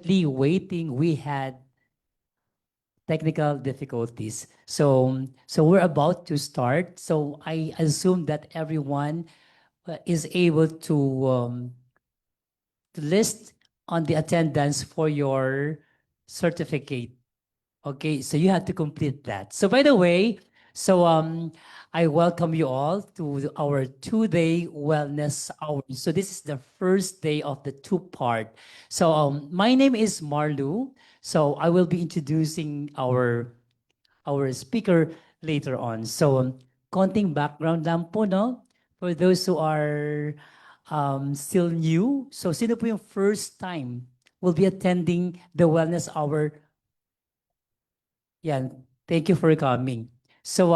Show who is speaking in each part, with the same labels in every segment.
Speaker 1: patiently waiting, we had technical difficulties. So we're about to start. So I assume that everyone is able to list on the attendance for your certificate. Okay, so you have to complete that. So by the way, I welcome you all to our 2-day wellness hour. So this is the first day of the two-part. So my name is Marlu. So I will be introducing our speaker later on. So konting background lang po, no? For those who are still new. So sino po yung first time will be attending the wellness hour? Yan. Thank you for coming. So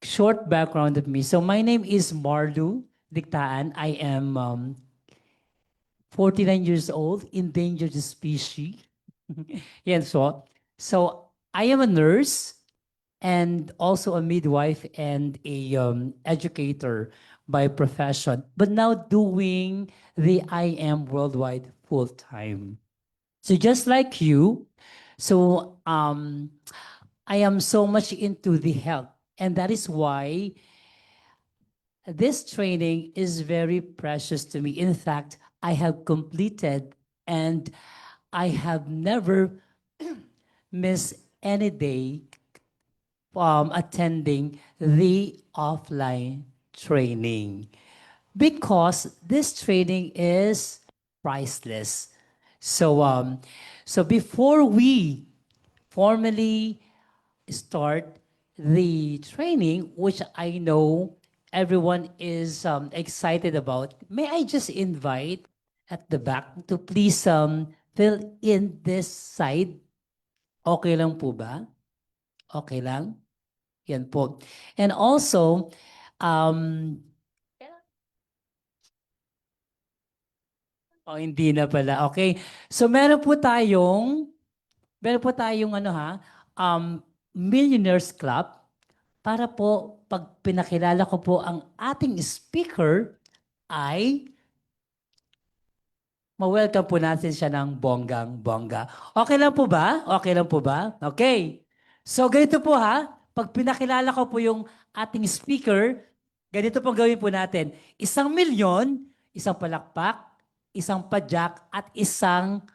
Speaker 1: short background of me. So my name is Marlu Dictaan. I am 49 years old, endangered species. Yan so I am a nurse and also a midwife and a educator by profession, but now doing the I am worldwide full time. So just like you, so I am so much into the health, and that is why this training is very precious to me. In fact, I have completed and I have never missed any day attending the offline training because this training is priceless. So before we formally start the training, which I know everyone is excited about, may I just invite at the back to please fill in this side? Okay lang po ba? Okay lang? Yan po. And also, um, oh, hindi na pala. Okay. So meron po tayong ano ha, Millionaires Club para po pag pinakilala ko po ang ating speaker ay ma-welcome po natin siya ng bonggang-bongga. Okay lang po ba? Okay lang po ba? Okay. So ganito po ha, pag pinakilala ko po yung ating speaker, ganito po gawin po natin. 1,000,000, isang palakpak, isang padyak, at isang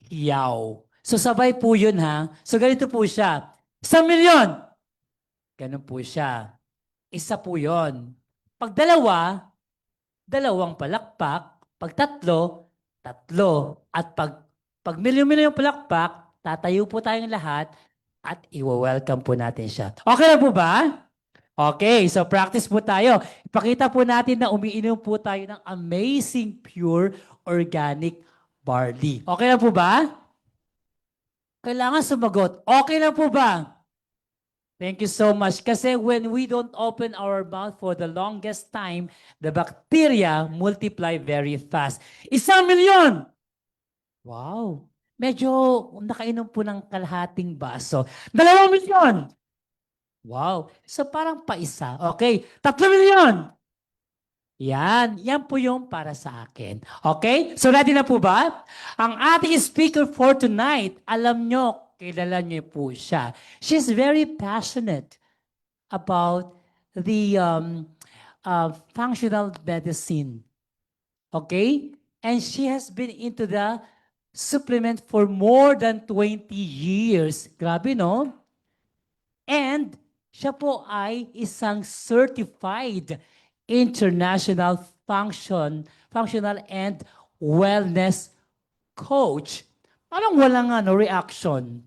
Speaker 1: hiyaw. So sabay po yun ha. So ganito po siya. 1,000,000! Ganun po siya. Isa po yun. Pag dalawa, dalawang palakpak. Pag tatlo, tatlo. At pag milyon-milyon yung palakpak, tatayo po tayong lahat at i-welcome po natin siya. Okay na po ba? Okay, so practice po tayo. Ipakita po natin na umiinom po tayo ng amazing pure organic barley. Okay na po ba? Kailangan sumagot. Okay na po ba? Thank you so much. Kasi when we don't open our mouth for the longest time, the bacteria multiply very fast. 1,000,000! Wow. Medyo nakainom po ng kalahating baso. 2,000,000! Wow. So parang paisa. Okay. 3,000,000! Yan po yung para sa akin. Okay? So ready na po ba? Ang ating speaker for tonight, alam nyo, kilala nyo po siya. She's very passionate about the functional medicine. Okay? And she has been into the supplement for more than 20 years. Grabe, no? And siya po ay isang certified international functional and wellness coach. Parang walang reaction.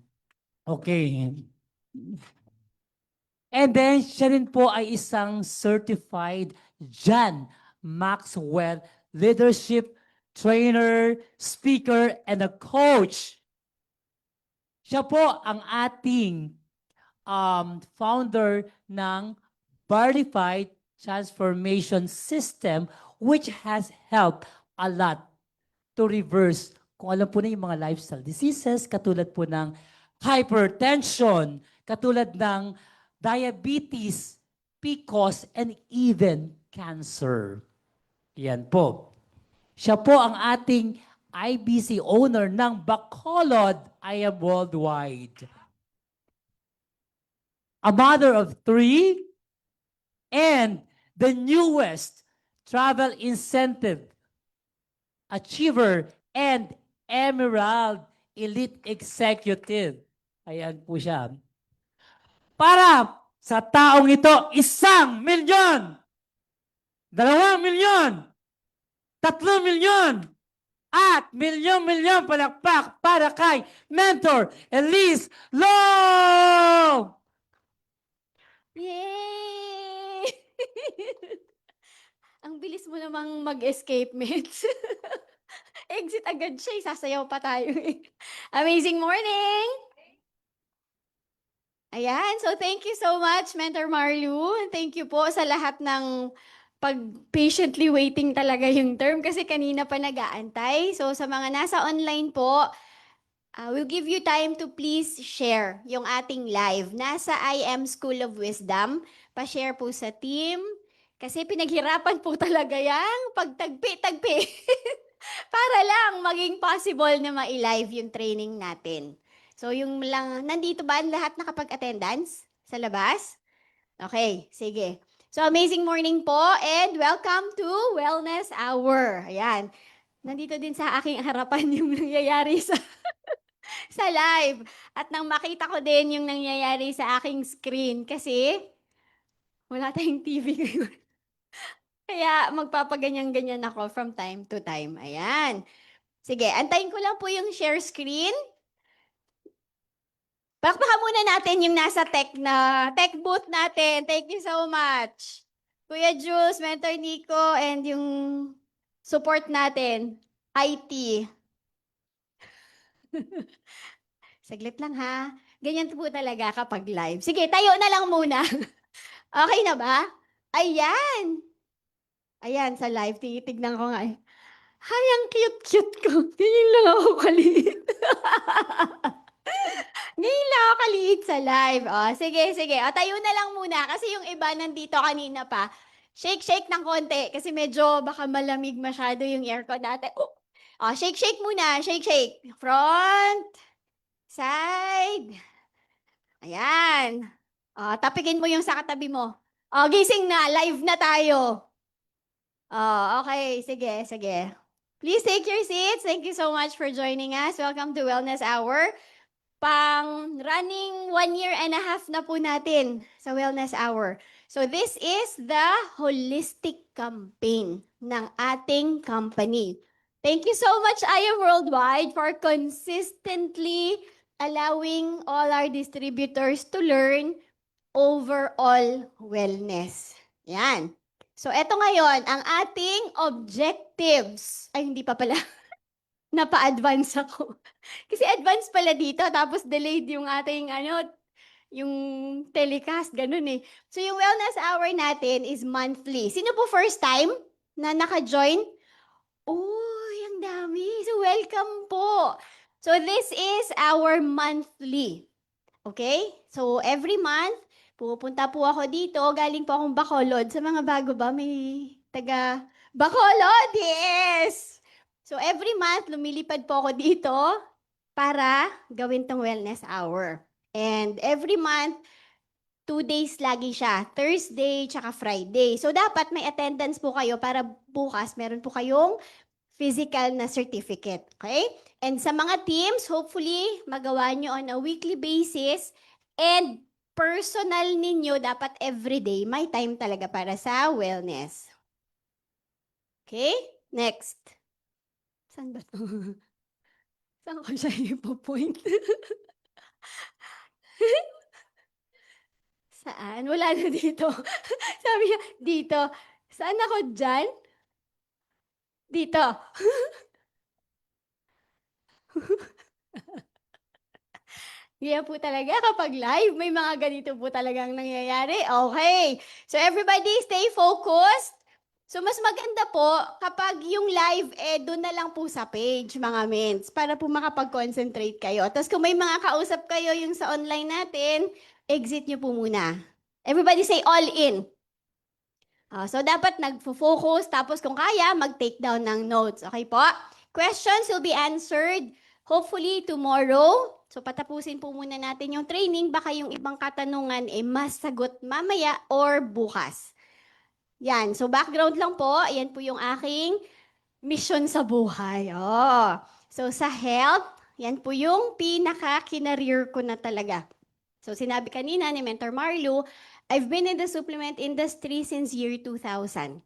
Speaker 1: Okay. And then siya rin po ay isang certified John Maxwell leadership trainer, speaker, and a coach. Siya po ang ating founder ng Barlified Transformation System, which has helped a lot to reverse kung alam po na yung mga lifestyle diseases, katulad po ng hypertension, katulad ng diabetes, PCOS, and even cancer. Yan po. Siya po ang ating IBC owner ng Bacolod, I Am Worldwide. A mother of 3 and the newest travel incentive achiever and Emerald Elite Executive. Ayan po siya. Para sa taong ito, 1,000,000, 2,000,000, 3,000,000, at milyon-milyon palakpak para kay Mentor Elise Long!
Speaker 2: Yay! Ang bilis mo namang mag-escape, mates. Exit agad siya, sasayaw pa tayo eh. Amazing morning! Ayan, so thank you so much, Mentor Marlu. Thank you po sa lahat ng pag-patiently waiting talaga yung term kasi kanina pa nag-aantay. So sa mga nasa online po, we'll give you time to please share yung ating live. Nasa I Am School of Wisdom. Pa-share po sa team. Kasi pinaghirapan po talaga yung pagtagpi-tagpi. Para lang maging possible na ma-live yung training natin. So yung lang, nandito ba lahat nakapag-attendance sa labas? Okay, sige. So amazing morning po and welcome to Wellness Hour. Ayan. Nandito din sa aking harapan yung nangyayari sa live. At nang makita ko din yung nangyayari sa aking screen kasi wala tayong TV ngayon. Kaya magpapaganyan-ganyan ako from time to time. Ayan. Sige, antayin ko lang po yung share screen. Palakpakan muna natin yung nasa tech booth natin. Thank you so much. Kuya Jules, Mentor Nico, and yung support natin, IT. Saglit lang ha. Ganyan po talaga kapag live. Sige, tayo na lang muna. Okay na ba? Ayan. Ayan, sa live, titignan ko nga eh. Hay, ang cute-cute ko. Ganyan lang ako kaliit. Ngayon lang ako kaliit sa live. O, sige, sige. O, tayo na lang muna. Kasi yung iba nandito kanina pa. Shake ng konti. Kasi medyo baka malamig masyado yung aircon natin. O, shake muna. Shake. Front. Side. Ayan. O, tapikin mo yung sa katabi mo. O, gising na. Live na tayo. O, okay. Sige. Please take your seats. Thank you so much for joining us. Welcome to Wellness Hour. Pang running 1 year and a half na po natin sa Wellness Hour. So this is the holistic campaign ng ating company. Thank you so much, I Am Worldwide, for consistently allowing all our distributors to learn overall wellness. Yan. So eto ngayon, ang ating objectives. Ay, hindi pa pala. Napa-advance ako. Kasi advance pala dito, tapos delayed yung ating, yung telecast, ganun eh. So yung wellness hour natin is monthly. Sino po first time na naka-join? Uy, ang dami. So welcome po. So this is our monthly. Okay? So every month, pupunta po ako dito. Galing po akong Bacolod. Sa mga bago ba, may taga Bacolod? Yes! So every month, lumilipad po ako dito para gawin tong wellness hour. And every month, 2 days lagi siya. Thursday tsaka Friday. So dapat may attendance po kayo para bukas meron po kayong physical na certificate. Okay? And sa mga teams, hopefully, magawa nyo on a weekly basis. And personal ninyo, dapat everyday, may time talaga para sa wellness. Okay? Next. Saan ba to? Saan ko siya ipo-point? Saan? Wala na dito. Sabi niya, dito. Saan ako dyan? Dito. Kaya po talaga kapag live, may mga ganito po talagang nangyayari. Okay. So everybody stay focused. So mas maganda po kapag yung live, doon na lang po sa page, mga mens, para po makapag-concentrate kayo. Tapos kung may mga kausap kayo yung sa online natin, exit nyo po muna. Everybody say all in. So dapat nagfo-focus, tapos kung kaya, mag-take down ng notes. Okay po? Questions will be answered hopefully tomorrow. So patapusin po muna natin yung training. Baka yung ibang katanungan mas sagot mamaya or bukas. Yan. So background lang po. Ayan po yung aking mission sa buhay. Oh. So sa health, yan po yung pinaka-kinareer ko na talaga. So sinabi kanina ni Mentor Marlo, I've been in the supplement industry since year 2000.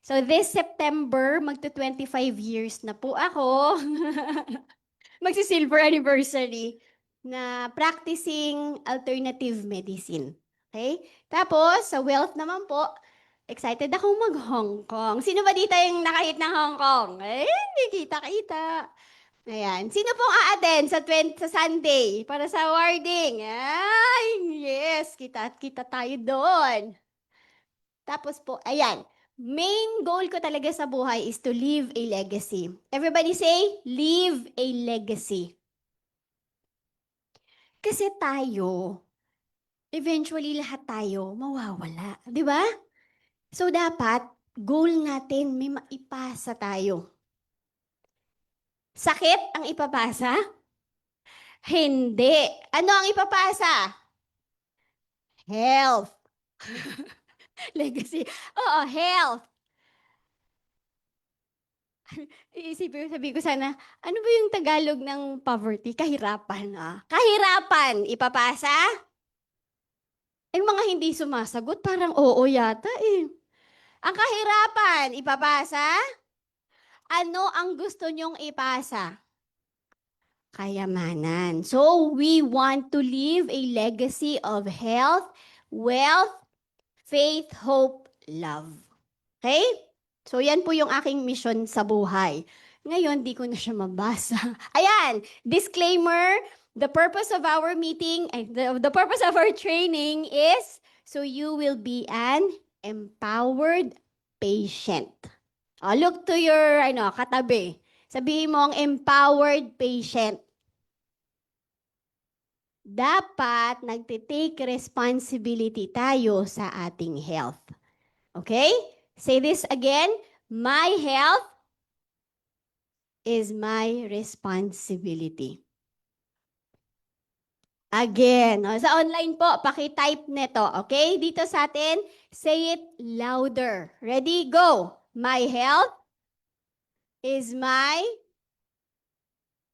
Speaker 2: So this September, magto-25 years na po ako. Magsi-silver anniversary na practicing alternative medicine. Okay? Tapos, sa wealth naman po, excited akong mag-Hong Kong. Sino ba dito yung nakahit ng Hong Kong? Hindi kita-kita. Ayan. Sino pong a-attend sa Sunday para sa awarding? Ay, yes. Kita tayo doon. Tapos po, ayan. Main goal ko talaga sa buhay is to leave a legacy. Everybody say, leave a legacy. Kasi tayo, eventually lahat tayo mawawala. Di ba? So dapat, goal natin, may maipasa tayo. Sakit ang ipapasa? Hindi. Ano ang ipapasa? Health. Legacy. Oo, health. Sabi ko sana, ano ba yung Tagalog ng poverty? Kahirapan. Kahirapan, ipapasa? Yung mga hindi sumasagot, parang oo yata eh. Ang kahirapan, ipapasa? Ano ang gusto nyong ipasa? Kayamanan. So, we want to leave a legacy of health, wealth, faith, hope, love. Okay? So, yan po yung aking mission sa buhay. Ngayon, di ko na siya mabasa. Ayan, disclaimer, the purpose of our meeting, the purpose of our training is so you will be an empowered patient. Look to your katabi. Sabihin mo ang empowered patient. Dapat nagtitake responsibility tayo sa ating health. Okay? Say this again. My health is my responsibility. Again, sa online po, paki-type nito. Okay? Dito sa atin, say it louder. Ready? Go! My health is my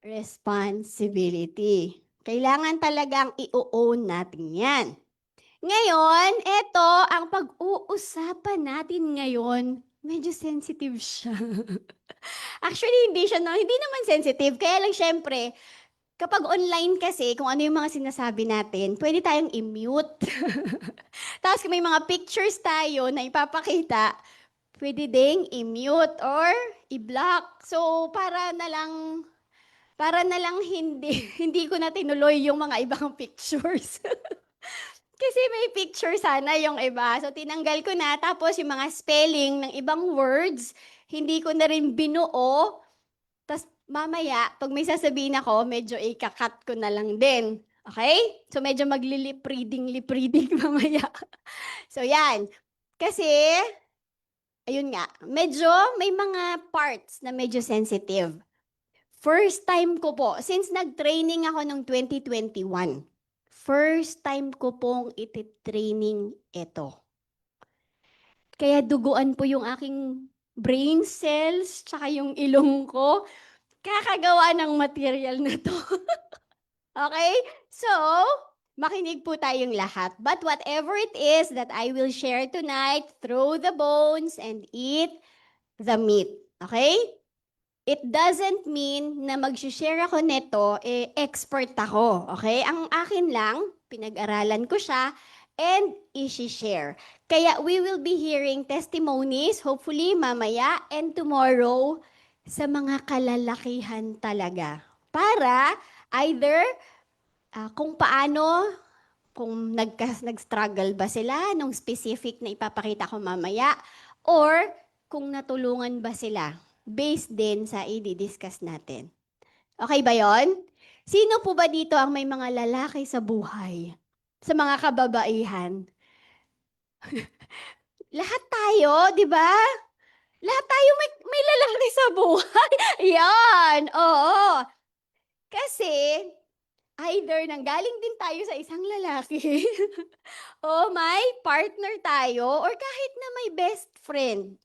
Speaker 2: responsibility. Kailangan talagang i-own natin yan. Ngayon, ito, ang pag-uusapan natin ngayon, medyo sensitive siya. Actually, hindi naman sensitive. Kaya lang syempre, kapag online kasi, kung ano yung mga sinasabi natin, pwede tayong i-mute. Tapos kung may mga pictures tayo na ipapakita, pwede ding i-mute or i-block. So, para na lang hindi ko na tinuloy yung mga ibang pictures. Kasi may picture sana yung iba. So, tinanggal ko na. Tapos, yung mga spelling ng ibang words, hindi ko na rin binuo. Tapos, mamaya, pag may sasabihin ako, medyo ikakat ko na lang din. Okay? So, medyo lip reading mamaya. So, yan. Kasi, ayun nga, medyo may mga parts na medyo sensitive. First time ko po, since nag-training ako noong 2021, first time ko pong iti-training ito. Kaya duguan po yung aking brain cells, tsaka yung ilong ko, kakagawa ng material na to. Okay? So, makinig po tayong lahat. But whatever it is that I will share tonight, throw the bones and eat the meat. Okay? It doesn't mean na mag-share ako nito, expert ako. Okay? Ang akin lang, pinag-aralan ko siya, and i-share. Kaya we will be hearing testimonies, hopefully mamaya and tomorrow, sa mga kalalakihan talaga. Para either kung paano, kung nag-struggle ba sila nung specific na ipapakita ko mamaya, or kung natulungan ba sila based din sa i-discuss natin. Okay ba yon? Sino po ba dito ang may mga lalaki sa buhay? Sa mga kababaihan? Lahat tayo, di ba? Lahat tayo may lalaki sa buhay. Yan, oo. Kasi, either nanggaling din tayo sa isang lalaki, o may partner tayo, or kahit na may best friend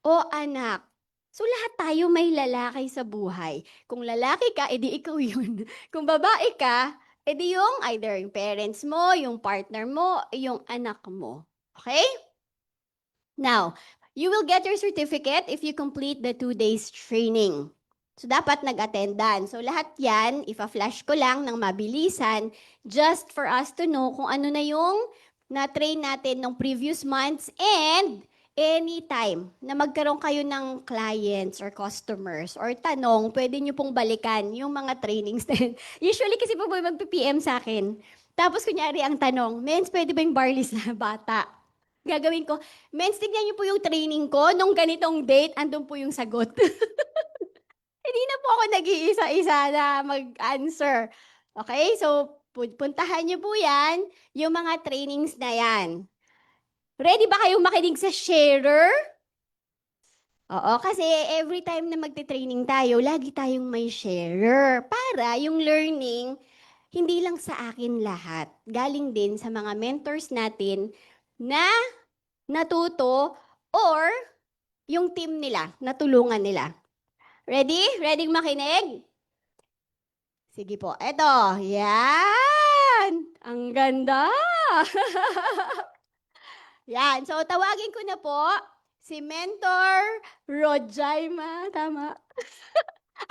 Speaker 2: o anak. So, lahat tayo may lalaki sa buhay. Kung lalaki ka, edi ikaw yun. Kung babae ka, edi yung either yung parents mo, yung partner mo, yung anak mo. Okay? Now, you will get your certificate if you complete the 2 days training. So, dapat nag-attendan. So, lahat yan, ipa-flash ko lang ng mabilisan just for us to know kung ano na yung na-train natin ng previous months and anytime na magkaroon kayo ng clients or customers or tanong, pwede nyo pong balikan yung mga trainings din. Usually kasi po mag-PM sa akin. Tapos kunyari ang tanong, Mens, pwede ba yung barley na bata? Gagawin ko, Mens, tignan niyo po yung training ko. Nung ganitong date, andun po yung sagot. Hindi na po ako nag-iisa-isa na mag-answer. Okay? So, puntahan niyo po yan, yung mga trainings na yan. Ready ba kayong makinig sa sharer? Oo, kasi every time na magte-training tayo, lagi tayong may sharer. Para yung learning, hindi lang sa akin lahat. Galing din sa mga mentors natin na natuto or yung team nila, natulungan nila. Ready? Ready makinig? Sige po. Eto. Yan. Ang ganda. Yan. So, tawagin ko na po si Mentor Rojaima. Tama.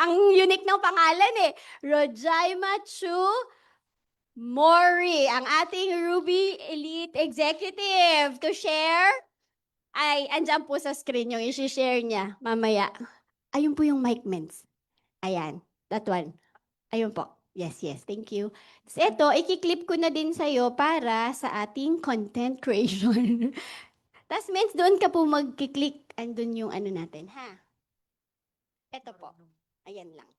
Speaker 2: Ang unique ng pangalan eh. Rojaima Chu Mori, ang ating Ruby Elite Executive to share. Ay, andyan po sa screen yung isi-share niya mamaya. Ayun po yung mic ments. Ayan, that one. Ayun po. Yes, yes. Thank you. So, ito, ikiklip ko na din sa'yo para sa ating content creation. Tapos, mens, doon ka po magkiklik. Andun yung ano natin, ha? Ito po. Ayan lang.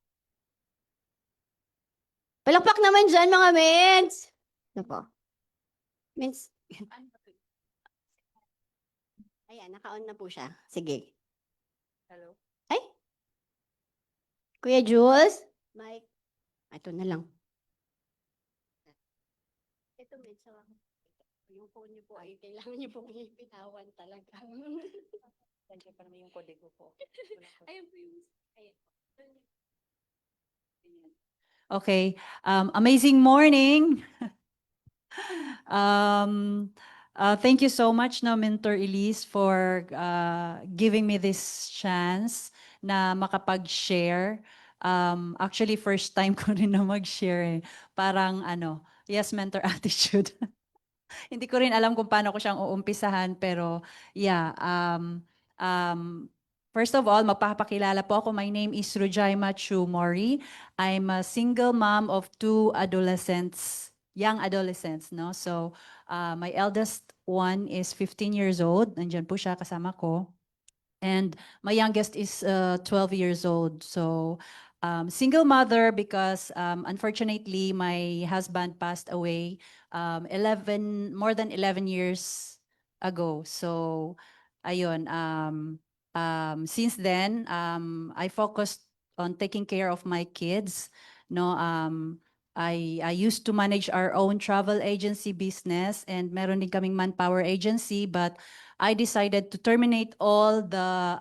Speaker 2: Palakpak naman dyan, mga mens! Ito po. Mens. Ayan, naka-on na po siya. Sige.
Speaker 1: Hello?
Speaker 2: Ay! Kuya Jules? Mike? Ito na lang. Ito, medyo yung phone niyo po ay kailangan niyo pong ipitawan talaga.
Speaker 1: Nandiyan pa naman yung kodigo ko.
Speaker 2: Ayun po yung... Ayun.
Speaker 1: Okay. Amazing morning. Thank you so much, no, Mentor Elise, for giving me this chance na makapag-share. Actually, first time ko rin na mag-share. Parang yes, mentor attitude. Hindi ko rin alam kung paano ko siyang uumpisahan, pero yeah. First of all, magpapakilala po ako. My name is Rujaima Chu Mori. I'm a single mom of 2 adolescents, young adolescents, no? So, my eldest one is 15 years old. Nandiyan po siya kasama ko. And my youngest is 12 years old. So, single mother because unfortunately my husband passed away more than 11 years ago. So, ayun, since then, I focused on taking care of my kids. No, I used to manage our own travel agency business and meron din kaming manpower agency, but I decided to terminate all the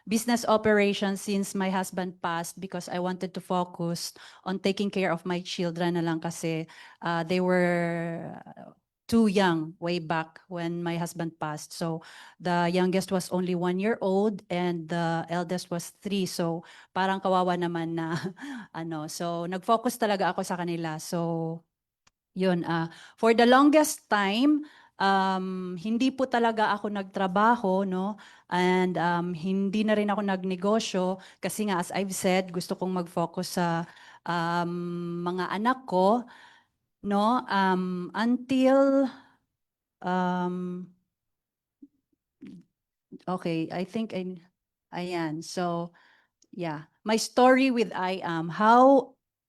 Speaker 1: business operations since my husband passed because I wanted to focus on taking care of my children na lang kasi they were too young way back when my husband passed. So the youngest was only 1 year old and the eldest was 3. So parang kawawa naman na So nag-focus talaga ako sa kanila. So yun, for the longest time, hindi po talaga ako nagtrabaho, no? And hindi na rin ako nagnegosyo kasi nga, as I've said, gusto kong mag-focus sa mga anak ko, no? Until, okay, I think, ayan. So, yeah. My story with I Am,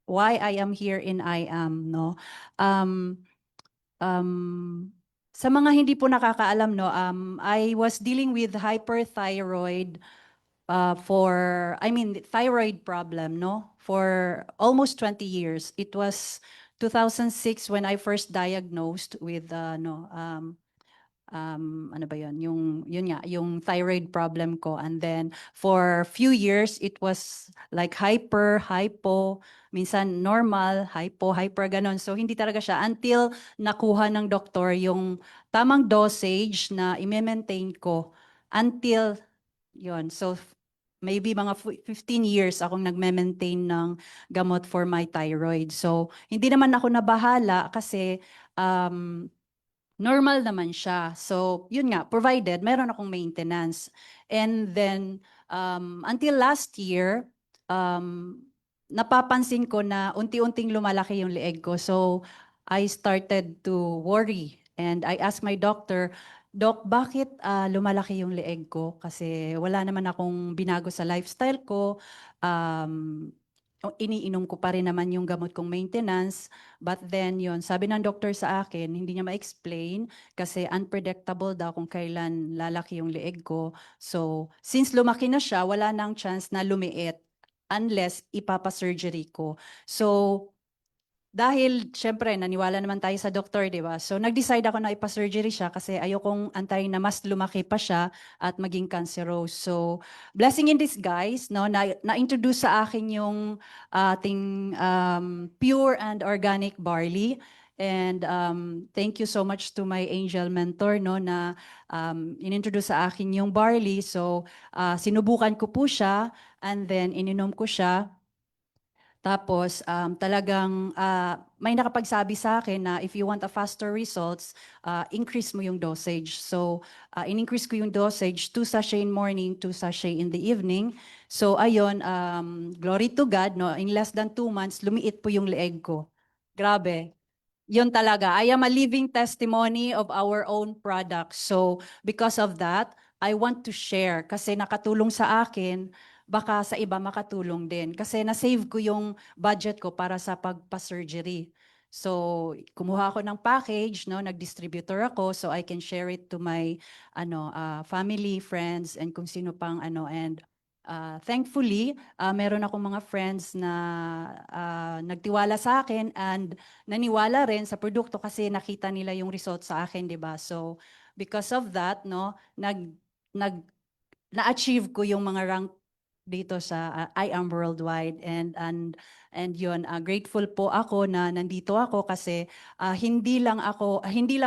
Speaker 1: why I am here in I Am, no? Um,
Speaker 3: Sa mga hindi po nakakaalam, no, I was dealing with hyperthyroid thyroid problem, no, for almost 20 years. It was 2006 when I first diagnosed with, ano ba yun nga, yung thyroid problem ko. And then for few years, it was like hyper, hypo, minsan normal, hypo, hyper, ganon. So hindi talaga siya until nakuha ng doktor yung tamang dosage na i-maintain ko until yun. So maybe mga 15 years akong nagme-maintain ng gamot for my thyroid. So hindi naman ako nabahala kasi normal naman siya. So, yun nga, provided meron akong maintenance. And then, until last year, napapansin ko na unti-unting lumalaki yung leeg ko. So, I started to worry. And I asked my doctor, Doc, bakit lumalaki yung leeg ko? Kasi wala naman akong binago sa lifestyle ko. Um, iniinom ko pa rin naman yung gamot kong maintenance. But then yun, sabi ng doktor sa akin, hindi niya ma-explain kasi unpredictable daw kung kailan lalaki yung leeg ko. So, since lumaki na siya, wala nang chance na lumiit unless ipapa-surgery ko. So, dahil, syempre, naniwala naman tayo sa doktor, di ba? So, nag-decide ako na ipa-surgery siya kasi ayokong antayin na mas lumaki pa siya at maging cancerous. So, blessing in disguise, no? Na-introduce sa akin yung ating pure and organic barley. And thank you so much to my angel mentor, no, na inintroduce sa akin yung barley. So, sinubukan ko po siya and then ininom ko siya. Tapos talagang may nakapagsabi sa akin na if you want a faster results, increase mo yung dosage. So in-increase ko yung dosage, 2 sachet in morning, 2 sachet in the evening. So ayun, glory to God, no, in less than 2 months, lumiit po yung leeg ko. Grabe. Yun talaga. I am a living testimony of our own products. So, because of that, I want to share kasi nakatulong sa akin, baka sa iba makatulong din. Kasi na-save ko yung budget ko para sa pagpa-surgery. So, kumuha ako ng package, no, nag-distributor ako so I can share it to my family, friends, and kung sino pang and thankfully, meron akong mga friends na nagtiwala sa akin and naniwala rin sa produkto kasi nakita nila yung result sa akin, 'di ba? So, because of that, no, nag na-achieve ko yung mga rank dito sa I Am Worldwide and yun, grateful po ako na nandito ako kasi hindi lang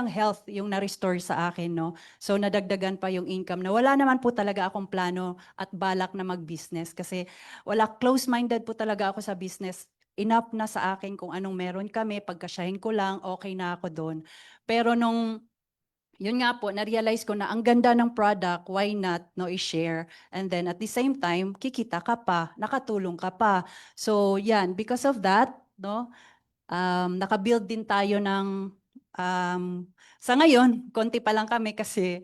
Speaker 3: health yung na-restore sa akin, no. So nadagdagan pa yung income na wala naman po talaga akong plano at balak na mag-business kasi close-minded po talaga ako sa business. Enough na sa akin kung anong meron kami, pagkasyahin ko lang, okay na ako doon. Pero yun nga po, na-realize ko na ang ganda ng product, why not, no, i-share. And then at the same time, kikita ka pa, nakatulong ka pa. So yan, because of that, no, nakabuild din tayo ng, sa ngayon, konti pa lang kami kasi,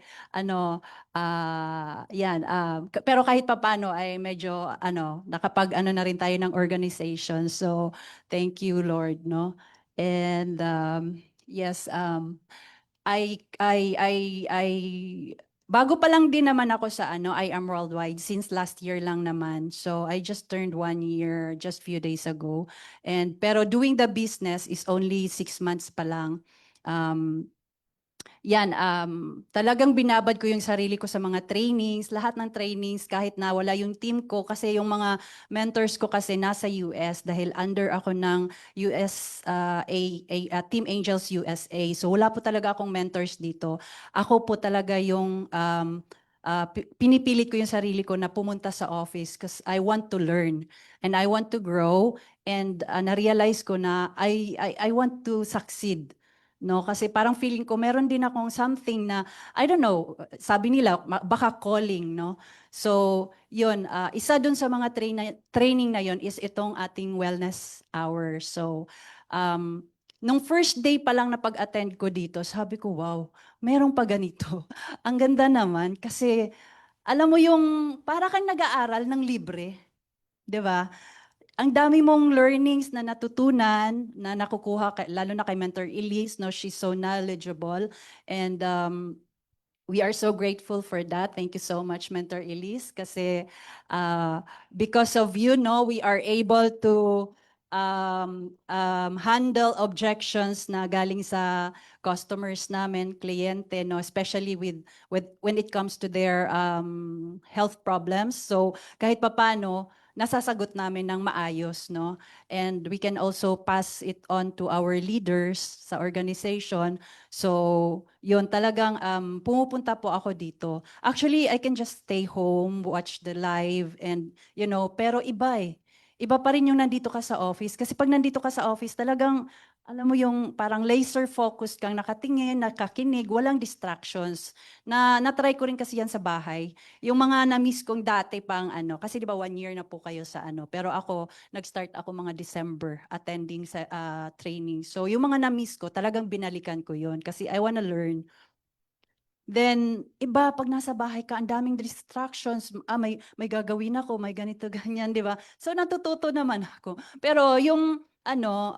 Speaker 3: pero kahit papano ay medyo, nakapag na rin tayo ng organization. So, thank you, Lord, no? And, yes, I bago pa lang din naman ako sa I Am Worldwide since last year lang naman. So I just turned 1 year just few days ago. Pero doing the business is only 6 months pa lang. Talagang binabad ko yung sarili ko sa mga trainings, lahat ng trainings kahit na wala yung team ko kasi yung mga mentors ko kasi nasa US dahil under ako ng US Team Angels USA. So wala po talaga akong mentors dito. Ako po talaga yung pinipilit ko yung sarili ko na pumunta sa office because I want to learn and I want to grow and na-realize ko na I want to succeed. No, kasi parang feeling ko meron din akong something na I don't know, sabi nila baka calling, no. So, 'yun, isa dun sa mga training na 'yon is itong ating wellness hour. So, nung first day pa lang na pag-attend ko dito, sabi ko, wow, merong pa ganito. Ang ganda naman kasi alam mo yung para kang nag-aaral ng libre, 'di ba? ang dami mong learnings na natutunan, na nakukuha, lalo na kay Mentor Elise, no? She's so knowledgeable. And we are so grateful for that. Thank you so much, Mentor Elise, kasi because of you, no, we are able to handle objections na galing sa customers namin, kliyente, no, especially with when it comes to their health problems. So kahit papano, nasasagot namin ng maayos, no? And we can also pass it on to our leaders sa organization. So, yun talagang pumupunta po ako dito. Actually, I can just stay home, watch the live and pero iba eh. Iba pa rin yung nandito ka sa office kasi pag nandito ka sa office talagang alam mo yung parang laser focused kang nakatingin, nakakinig, walang distractions. Na-try ko rin kasi yan sa bahay. Yung mga na-miss kong dati pang kasi di ba 1 year na po kayo sa pero ako nag-start ako mga December attending sa training. So yung mga na-miss ko, talagang binalikan ko yon kasi I wanna learn. Then, iba, pag nasa bahay ka, ang daming distractions. May gagawin ako, may ganito, ganyan, di ba? So, natututo naman ako. Pero yung,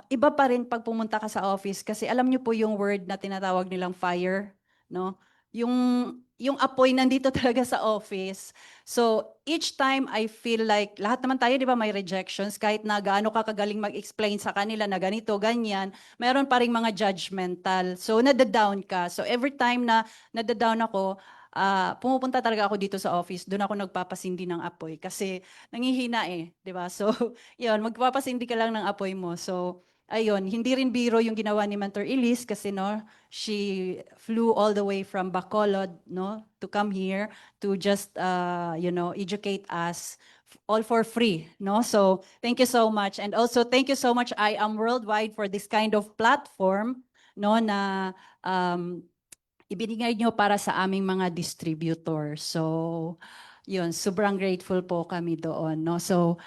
Speaker 3: iba pa rin pag pumunta ka sa office kasi alam niyo po yung word na tinatawag nilang fire, no? Yung apoy nandito talaga sa office. So, each time I feel like, lahat naman tayo, di ba, may rejections, kahit na gaano ka kagaling mag-explain sa kanila na ganito, ganyan, meron pa ring mga judgmental. So, nadadown ka. So, every time na nadadown ako, pumupunta talaga ako dito sa office. Doon ako nagpapasindi ng apoy kasi nangihina eh, 'di ba? So, 'yun, magpapasindi ka lang ng apoy mo. So, ayun, hindi rin biro yung ginawa ni Mentor Elise kasi no, she flew all the way from Bacolod, no, to come here to just educate us all for free, no? So, thank you so much. And also thank you so much I Am Worldwide for this kind of platform, no, na ibinigay nyo para sa aming mga distributor. So, yun, sobrang grateful po kami doon. No? So,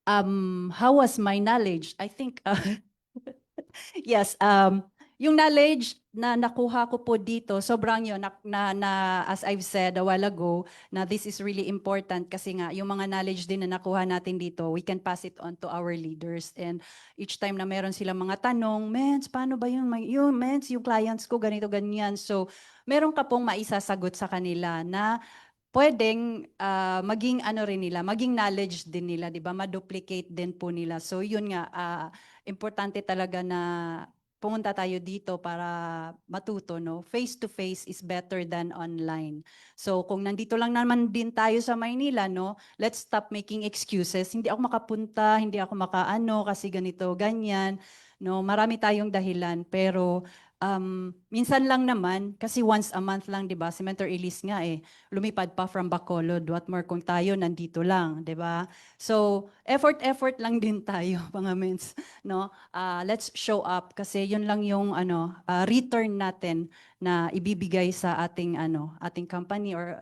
Speaker 3: how was my knowledge? I think, yes, yung knowledge na nakuha ko po dito, sobrang yun, as I've said a while ago, na this is really important kasi nga, yung mga knowledge din na nakuha natin dito, we can pass it on to our leaders. And each time na meron silang mga tanong, Mens, paano ba yung Mens, yung clients ko, ganito, ganyan. So, meron ka pong maisasagot sa kanila na pwedeng maging rin nila, maging knowledge din nila, 'di ba? Ma-duplicate din po nila. So yun nga, importante talaga na pumunta tayo dito para matuto, no? Face to face is better than online. So kung nandito lang naman din tayo sa Maynila, no? Let's stop making excuses. Hindi ako makapunta, hindi ako makaano kasi ganito, ganyan. No, marami tayong dahilan pero minsan lang naman kasi once a month lang 'di ba? Si Mentor Elise nga lumipad pa from Bacolod. What more kung tayo nandito lang, 'di ba? So, effort lang din tayo, mga mens, no? Let's show up kasi 'yun lang yung return natin na ibibigay sa ating company or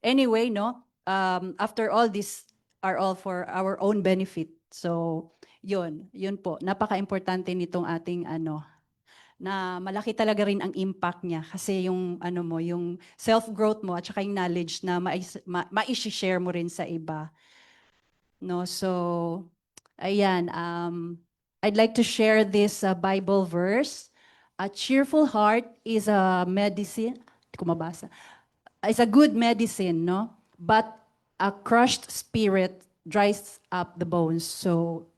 Speaker 3: anyway, no? After all this are all for our own benefit. So, 'yun po. Napaka-importante nitong ating na malaki talaga rin ang impact niya kasi yung yung self-growth mo at saka yung knowledge na ma-share mo rin sa iba. No, so ayan, I'd like to share this Bible verse. A cheerful heart is a medicine. Hindi ko mabasa. It's a good medicine, no? But a crushed spirit dries up the bones. So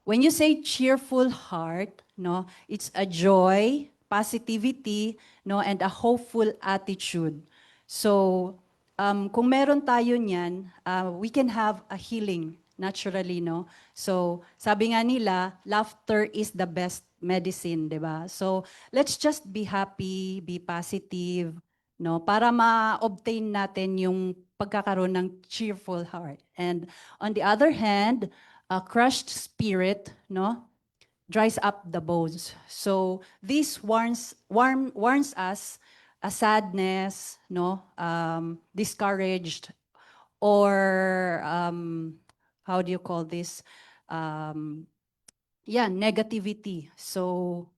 Speaker 3: when you say cheerful heart, no, it's a joy, positivity, no, and a hopeful attitude. So, kung meron tayo niyan, we can have a healing naturally, no? So, sabi nga nila, laughter is the best medicine, 'di ba? So, let's just be happy, be positive, no, para ma-obtain natin yung pagkakaroon ng cheerful heart. And on the other hand, a crushed spirit, no, dries up the bones. So this warns us a sadness, no, discouraged, or how do you call this? Negativity. So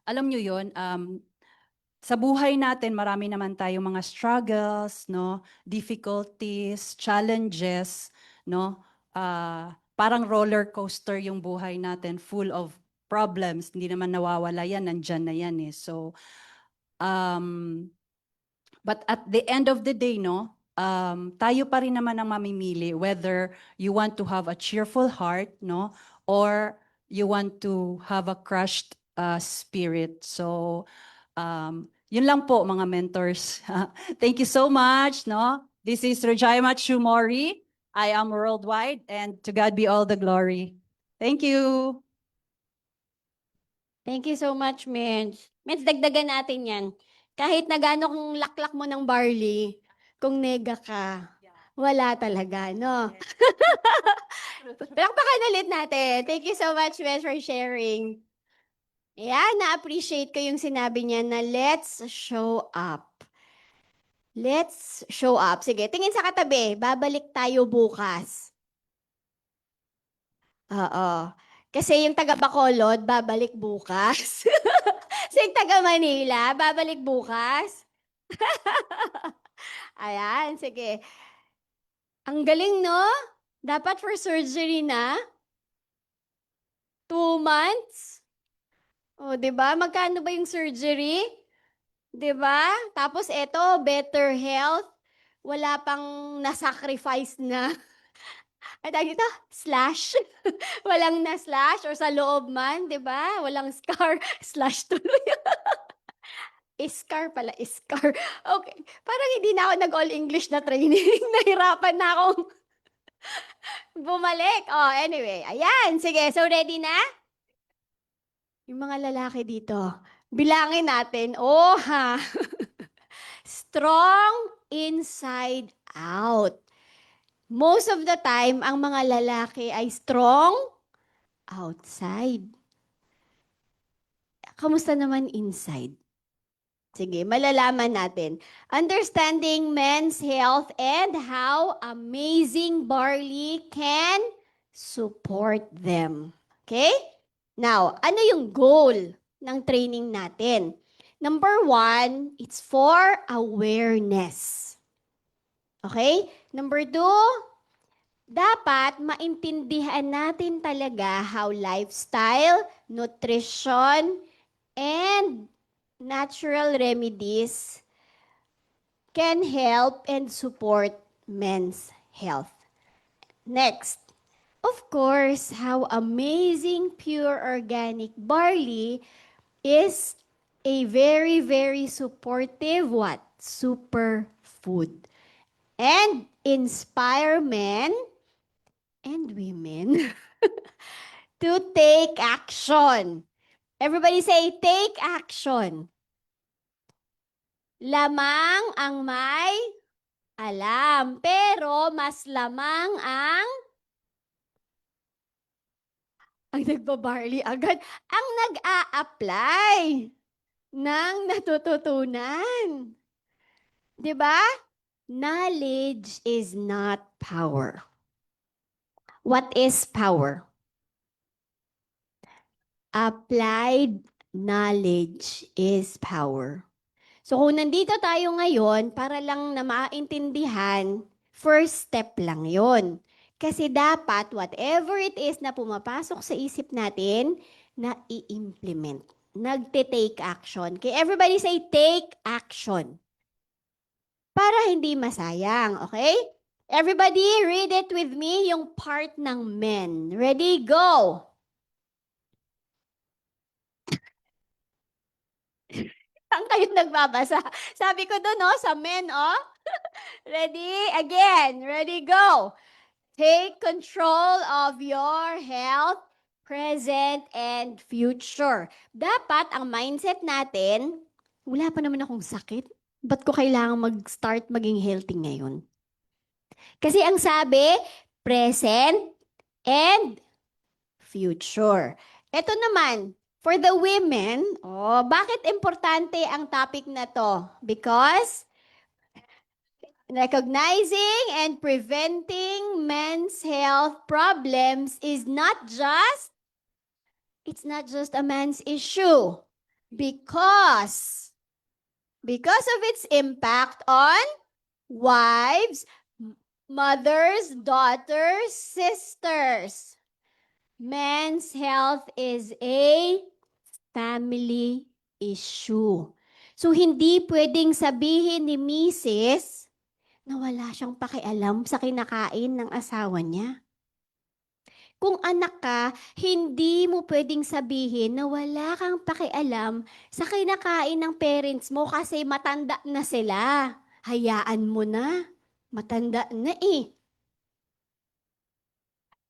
Speaker 3: alam nyo yon, sa buhay natin, marami naman tayong mga struggles, no? Difficulties, challenges, no? Parang roller coaster yung buhay natin, full of problems. Hindi naman nawawala yan, nandyan na yan eh. So, but at the end of the day, no, tayo pa rin naman ang mamimili whether you want to have a cheerful heart, no, or you want to have a crushed spirit. So, yun lang po mga mentors. Thank you so much, no. This is Rajayama Chumori. I am worldwide, and to God be all the glory. Thank you.
Speaker 2: Thank you so much, Mitch. Mitch, dagdagan natin yan. Kahit na gaano kung laklak mo ng barley, kung nega ka, wala talaga, no? Palakpakan ulit natin. Thank you so much, Mitch, for sharing. Yeah, na-appreciate ko yung sinabi niya na let's show up. Let's show up. Sige, tingin sa katabi. Babalik tayo bukas. Oo. Kasi yung taga Bacolod, babalik bukas. Sa yung taga Manila, babalik bukas. Ayan, sige. Ang galing, no? Dapat for surgery na. 2 months. O, di ba? Magkano ba yung surgery? Di ba? Tapos eto, better health. Wala pang nasacrifice na. Ay, tawag dito, slash. Walang na-slash or sa loob man, di ba? Walang scar, slash tuloy. Scar pala, scar. Okay. Parang hindi na ako nag-all English na training. Nahirapan na akong bumalik. Oh, anyway. Ayan. Sige, so ready na? Yung mga lalaki dito, bilangin natin. Oh, ha. Strong inside out. Most of the time, ang mga lalaki ay strong outside. Kamusta naman inside? Sige, malalaman natin. Understanding men's health and how amazing barley can support them. Okay? Now, ano yung goal ng training natin? Number 1, it's for awareness. Okay? Number 2, dapat maintindihan natin talaga how lifestyle, nutrition, and natural remedies can help and support men's health. Next, of course, how amazing pure organic barley is a very, very supportive what? Superfood. And inspire men and women to take action. Everybody say, take action. Lamang ang may alam, pero mas lamang ang nagbabarley agad, ang nag-a-apply ng natututunan. 'Di ba? Knowledge is not power. What is power? Applied knowledge is power. So kung nandito tayo ngayon, para lang na maintindihan, first step lang yon. Kasi dapat whatever it is na pumapasok sa isip natin, na i-implement. Nagte-take action. Okay, everybody say take action. Para hindi masayang, okay? Everybody read it with me, yung part ng men. Ready, go! Saan kayo nagbabasa? Sabi ko doon, sa men, Ready? Again. Ready, go. Take control of your health, present, and future. Dapat ang mindset natin, wala pa naman akong sakit. Ba't ko kailangan mag-start maging healthy ngayon? Kasi ang sabi, present and future. Ito naman, for the women, bakit importante ang topic na to? Because recognizing and preventing men's health problems is not just, it's not just a man's issue. Because Because of its impact on wives, mothers, daughters, sisters. Men's health is a family issue. So, hindi pwedeng sabihin ni Mrs. na wala siyang pakialam sa kinakain ng asawa niya. Kung anak ka, hindi mo pwedeng sabihin na wala kang pakialam sa kinakain ng parents mo kasi matanda na sila. Hayaan mo na. Matanda na eh.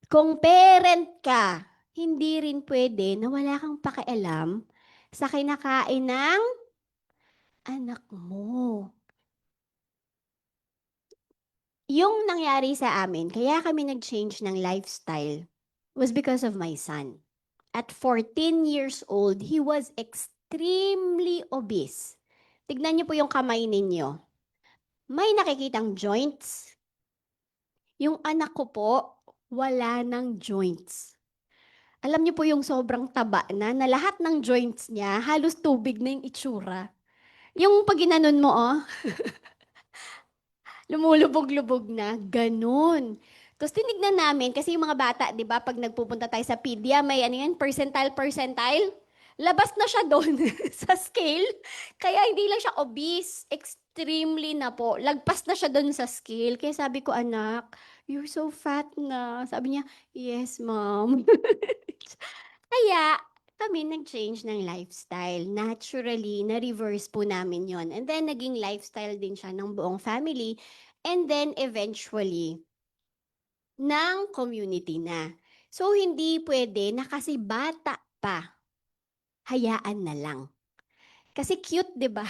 Speaker 2: Kung parent ka, hindi rin pwede na wala kang pakialam sa kinakain ng anak mo. Yung nangyari sa amin, kaya kami nag-change ng lifestyle was because of my son. At 14 years old, he was extremely obese. Tignan niyo po yung kamay ninyo. May nakikitang joints. Yung anak ko po, wala ng joints. Alam niyo po yung sobrang taba na lahat ng joints niya, halos tubig na yung itsura. Yung pag ginanon mo, lumulubog-lubog na, ganun. Tapos tinignan namin, kasi yung mga bata, di ba, pag nagpupunta tayo sa pedia, may ano yan, percentile, labas na siya doon sa scale. Kaya hindi lang siya obese, extremely na po. Lagpas na siya doon sa scale. Kaya sabi ko, anak, you're so fat na. Sabi niya, yes, mom. Kaya, kami nag-change ng lifestyle. Naturally, na-reverse po namin yon. And then, naging lifestyle din siya ng buong family. And then, eventually, ng community na. So, hindi pwede na kasi bata pa, hayaan na lang. Kasi cute, di ba?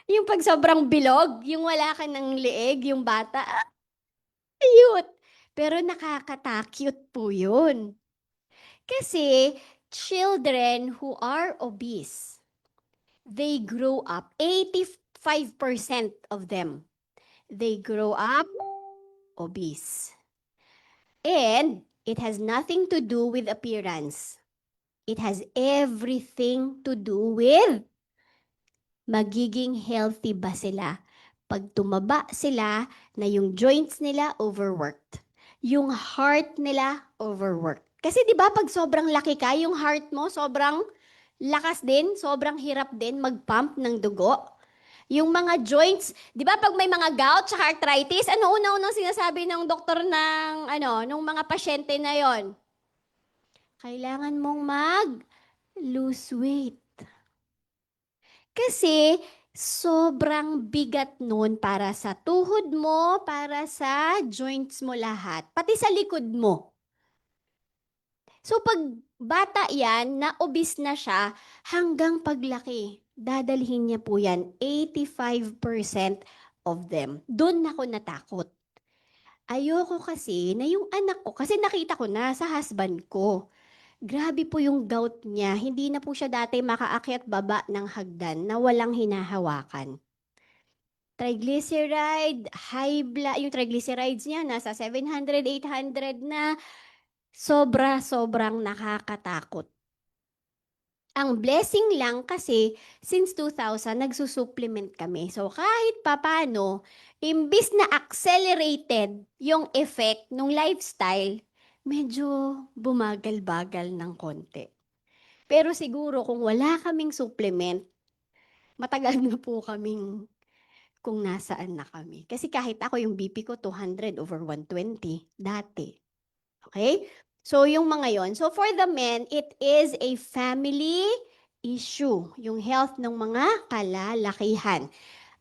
Speaker 2: Yung pag sobrang bilog, yung wala ka ng leeg, yung bata, cute. Pero nakakata-cute po yun. Kasi children who are obese, they grow up, 85% of them, they grow up obese. And it has nothing to do with appearance. It has everything to do with magiging healthy ba sila. Pag tumaba sila na yung joints nila overworked, yung heart nila overworked. Kasi 'di ba pag sobrang laki ka, yung heart mo sobrang lakas din, sobrang hirap din mag-pump ng dugo. Yung mga joints, 'di ba pag may mga gout sa arthritis, ano una-unang sinasabi ng doktor ng nung mga pasyente na 'yon? Kailangan mong lose weight. Kasi sobrang bigat nun para sa tuhod mo, para sa joints mo lahat, pati sa likod mo. So pag bata yan, na obese na siya, hanggang paglaki, dadalhin niya po yan, 85% of them. Doon ako natakot. Ayoko kasi na yung anak ko, kasi nakita ko na sa husband ko, grabe po yung gout niya. Hindi na po siya dati makaakyat baba ng hagdan na walang hinahawakan. Triglyceride, high blood, yung triglycerides niya nasa 700, 800 na. Sobrang nakakatakot. Ang blessing lang kasi since 2000 nagsusupplement kami. So kahit papano, imbis na accelerated yung effect ng lifestyle, medyo bumagal-bagal ng konti. Pero siguro kung wala kaming supplement, matagal na po kaming kung nasaan na kami. Kasi kahit ako yung BP ko 200 over 120 dati. Okay? So yung mga yon. So for the men, it is a family issue. Yung health ng mga kalalakihan.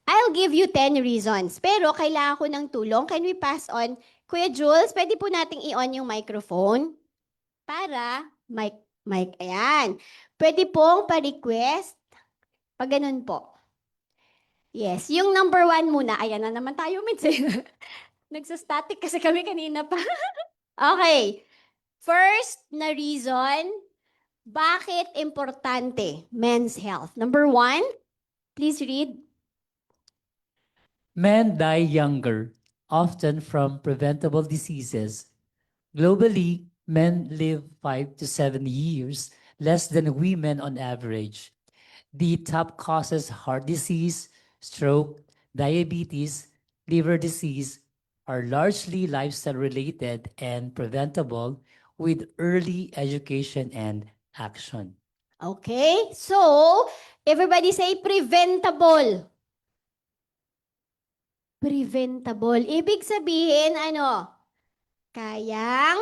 Speaker 2: I'll give you 10 reasons. Pero kailangan ko ng tulong. Can we pass on? Kuya Jules, pwede po nating i-on yung microphone? Para, mic, ayan. Pwede pong pa-request. Pag ganun po. Yes, yung number 1 muna. Ayan na naman tayo, Mitz. Nagsa-static kasi kami kanina pa. Okay. First na reason, bakit importante men's health? Number 1, please read.
Speaker 1: Men die younger, often from preventable diseases. Globally, men live 5 to 7 years less than women on average. The top causes heart disease, stroke, diabetes, liver disease are largely lifestyle related and preventable with early education and action.
Speaker 2: Okay? So, everybody say preventable. Preventable. Ibig sabihin, ano? Kayang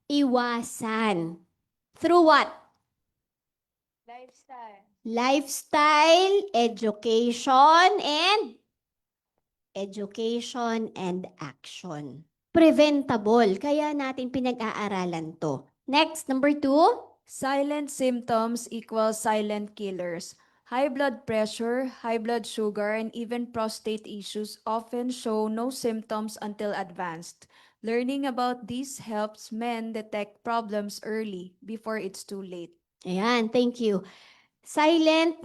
Speaker 2: iwasan. Through what? Lifestyle, education, and action. Preventable. Kaya natin pinag-aaralan to. Next, number 2.
Speaker 4: Silent symptoms equal silent killers. High blood pressure, high blood sugar, and even prostate issues often show no symptoms until advanced. Learning about these helps men detect problems early before it's too late.
Speaker 2: Ayan, thank you. Silent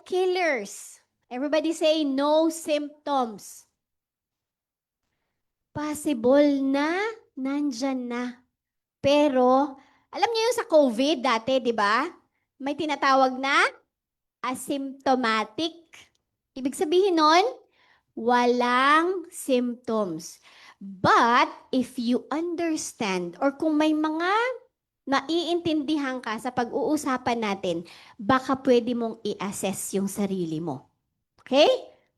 Speaker 2: killers. Everybody say no symptoms. Possible na nandyan na. Pero, alam niyo yung sa COVID dati, di ba? May tinatawag na asymptomatic. Ibig sabihin nun, walang symptoms. But, if you understand, or kung may mga naiintindihan ka sa pag-uusapan natin, baka pwede mong i-assess yung sarili mo. Okay?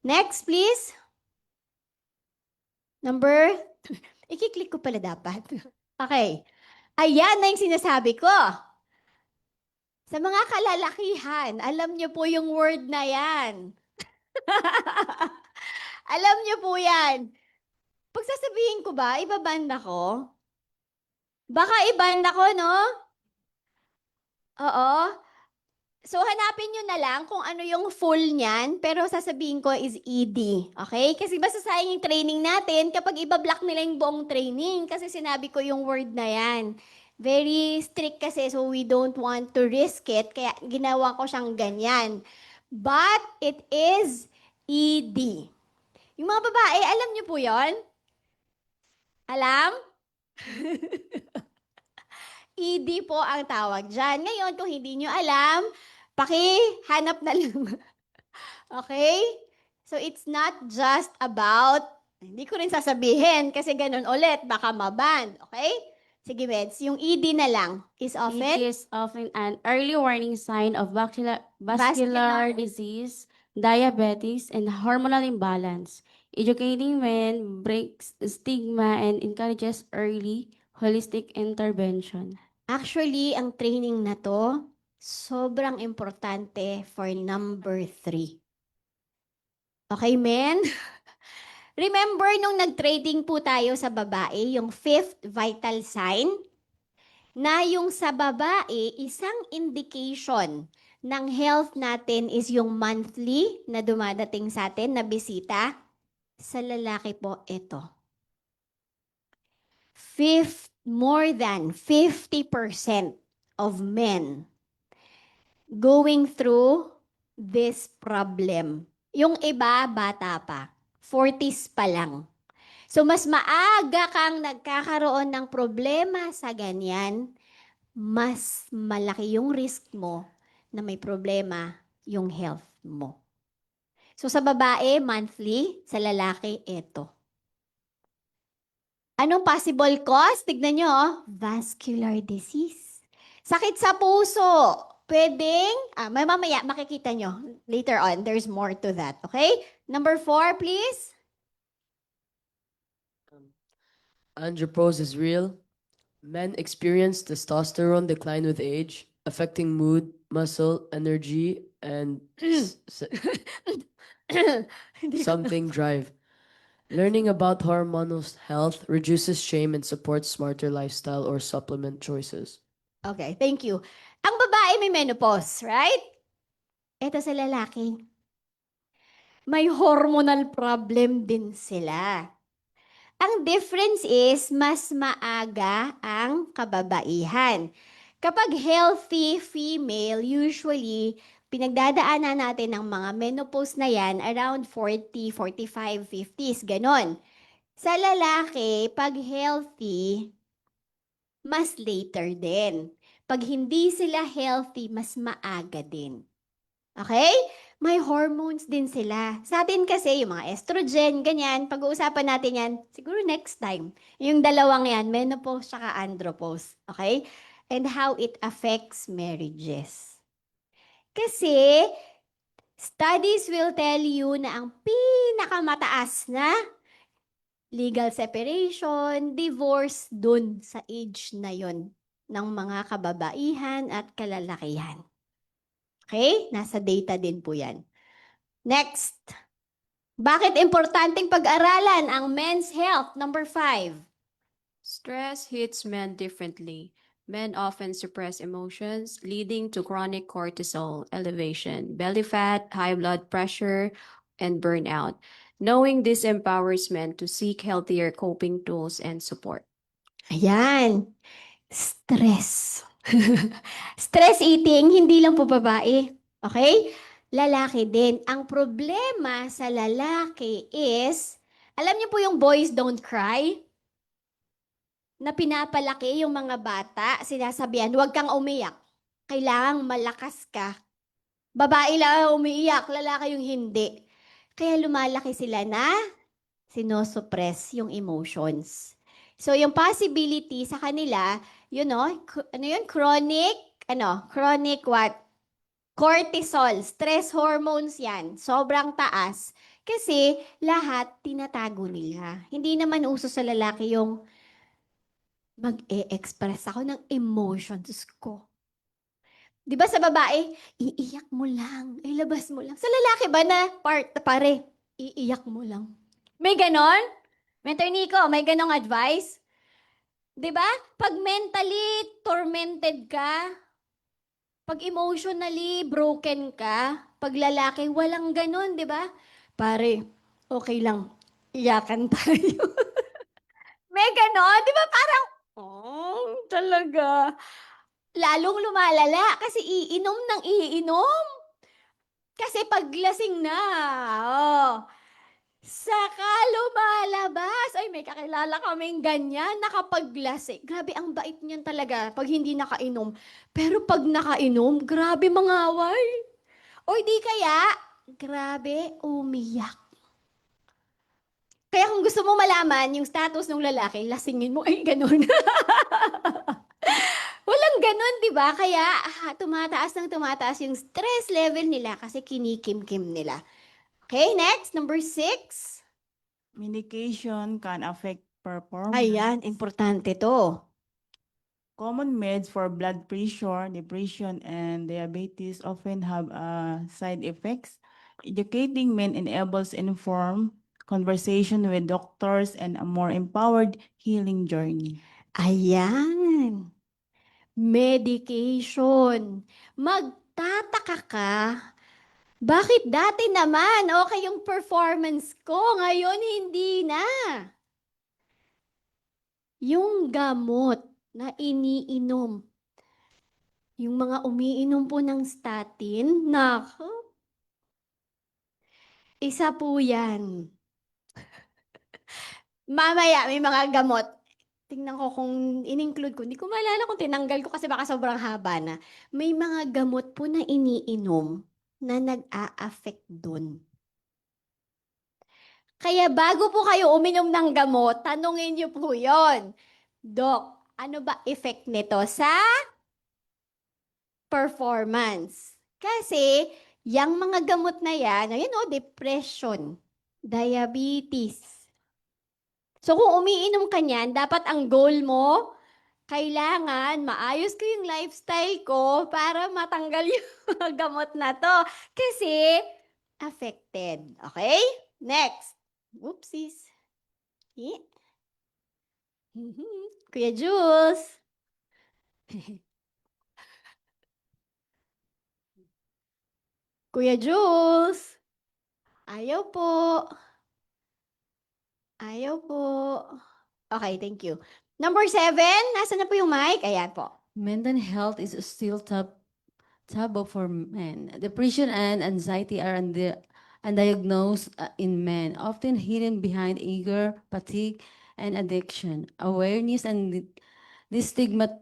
Speaker 2: Next, please. Number, ikiklik ko pala dapat. Okay. Ayan na yung sinasabi ko. Sa mga kalalakihan, alam niyo po yung word na yan. Alam niyo po yan. Pag sasabihin ko ba, ibabanda ko? Baka ibanda ko, no? Oo. So, hanapin nyo na lang kung ano yung full niyan, pero sasabihin ko is ED. Okay? Kasi basta sayang yung training natin kapag ibablock nila yung buong training kasi sinabi ko yung word na yan. Very strict kasi, so we don't want to risk it, kaya ginawa ko siyang ganyan. But it is ED. Yung mga babae, alam nyo po yon? Alam? ED po ang tawag dyan. Ngayon, kung hindi nyo alam, pakihanap na lang. Okay? So, it's not just about, hindi ko rin sasabihin kasi ganun ulit, baka maban. Okay? Sige, Meds, yung ED na lang is
Speaker 5: It
Speaker 2: often
Speaker 5: is often an early warning sign of vascular
Speaker 2: Vascular.
Speaker 5: disease, diabetes, and hormonal imbalance. Educating men breaks stigma and encourages early holistic intervention.
Speaker 2: actually, ang training na to, sobrang importante for number 3. Okay, men? Remember nung nag-trading po tayo sa babae, yung 5th vital sign, na yung sa babae, isang indication ng health natin is yung monthly na dumadating sa atin na bisita. Sa lalaki po, ito. More than 50% of men going through this problem. Yung iba, bata pa. 40s pa lang. So, mas maaga kang nagkakaroon ng problema sa ganyan, mas malaki yung risk mo na may problema yung health mo. So, sa babae, monthly. Sa lalaki, eto. Anong possible cause? Tignan nyo, oh. Vascular disease. Sakit sa puso. Pwedeng, mamaya makikita nyo. Later on, there's more to that. Okay? Number 4, please.
Speaker 6: Andropause is real. Men experience testosterone decline with age, affecting mood, muscle, energy, and something drive. Learning about hormonal health reduces shame and supports smarter lifestyle or supplement choices.
Speaker 2: Okay, thank you. Ang babae may menopause, right? Ito sa lalaki. May hormonal problem din sila. Ang difference is, mas maaga ang kababaihan. Kapag healthy female, usually, pinagdadaanan natin ng mga menopause na yan around 40, 45, 50s, ganon. Sa lalaki, pag healthy, mas later din. Pag hindi sila healthy, mas maaga din. Okay? May hormones din sila. Sa atin kasi, yung mga estrogen, ganyan, pag-uusapan natin yan, siguro next time. Yung dalawang yan, menopause at andropause. Okay? And how it affects marriages. Kasi, studies will tell you na ang pinakamataas na legal separation, divorce, dun sa age na yon ng mga kababaihan at kalalakihan. Okay? Nasa data din po yan. Next. Bakit importanteng pag-aralan ang men's health? Number 5.
Speaker 7: Stress hits men differently. Men often suppress emotions, leading to chronic cortisol elevation, belly fat, high blood pressure, and burnout. Knowing this empowers men to seek healthier coping tools and support.
Speaker 2: Ayan. Stress. Stress eating, hindi lang po babae. Okay? Lalaki din. Ang problema sa lalaki is, alam niyo po yung boys don't cry? Na pinapalaki yung mga bata, sinasabihan, huwag kang umiyak. Kailangang malakas ka. Babae lang ang umiiyak, lalaki yung hindi. Kaya lumalaki sila na sinosuppress yung emotions. So, yung possibility sa kanila, chronic what? Cortisol, stress hormones yan. Sobrang taas. Kasi lahat tinatago nila. Hindi naman uso sa lalaki yung mag-e-express ako ng emotions ko. Di ba sa babae, iiyak mo lang, ilabas mo lang. Sa lalaki ba na pare, iiyak mo lang. May ganon? Mentor Nico, may ganong advice? Di ba? Pag mentally tormented ka, pag emotionally broken ka, pag lalaki, walang ganon, di ba? Pare, okay lang, iyakan tayo. May ganon, di ba? Parang, oh, talaga. Lalong lumalala kasi iinom ng iinom. Kasi paglasing na, oh, saka lumalabas. Ay, may kakilala kaming ganyan, nakapaglasing. Grabe, ang bait niyan talaga pag hindi nakainom. Pero pag nakainom, grabe mangaway. O di kaya, grabe, umiyak. Kaya kung gusto mo malaman yung status ng lalaki, lasingin mo, ay, ganun. Walang ganun, di ba? Kaya tumataas ng tumataas yung stress level nila kasi kinikim-kim nila. Okay, next, number 6.
Speaker 8: Medication can affect performance.
Speaker 2: Ayan, importante to.
Speaker 8: Common meds for blood pressure, depression, and diabetes often have side effects. Educating men enables informed conversation with doctors and a more empowered healing journey.
Speaker 2: Ayan. Medication. Magtataka ka, bakit dati naman okay yung performance ko, ngayon hindi na? Yung gamot na iniinom, yung mga umiinom po ng statin, nako, isa po yan. Mamaya, may mga gamot. Tingnan ko kung in-include ko. Hindi ko maalala kung tinanggal ko kasi baka sobrang haba na. May mga gamot po na iniinom na nag-a-affect dun. Kaya bago po kayo uminom ng gamot, tanungin niyo po yon. Doc, ano ba effect nito sa performance? Kasi, yung mga gamot na yan, ayun o, depression, diabetes. So kung umiinom ka niyan, dapat ang goal mo, kailangan maayos ko yung lifestyle ko para matanggal yung mga gamot na to. Kasi, affected. Okay? Next. Oopsies. Eh. Kuya Jules. Kuya Jules. Ayaw po. Ayaw po. Okay, thank you. Number 7, nasaan na po yung mic? Ayan po.
Speaker 9: Mental health is still taboo for men. Depression and anxiety are undiagnosed in men, often hidden behind anger, fatigue, and addiction. Awareness and destigmatization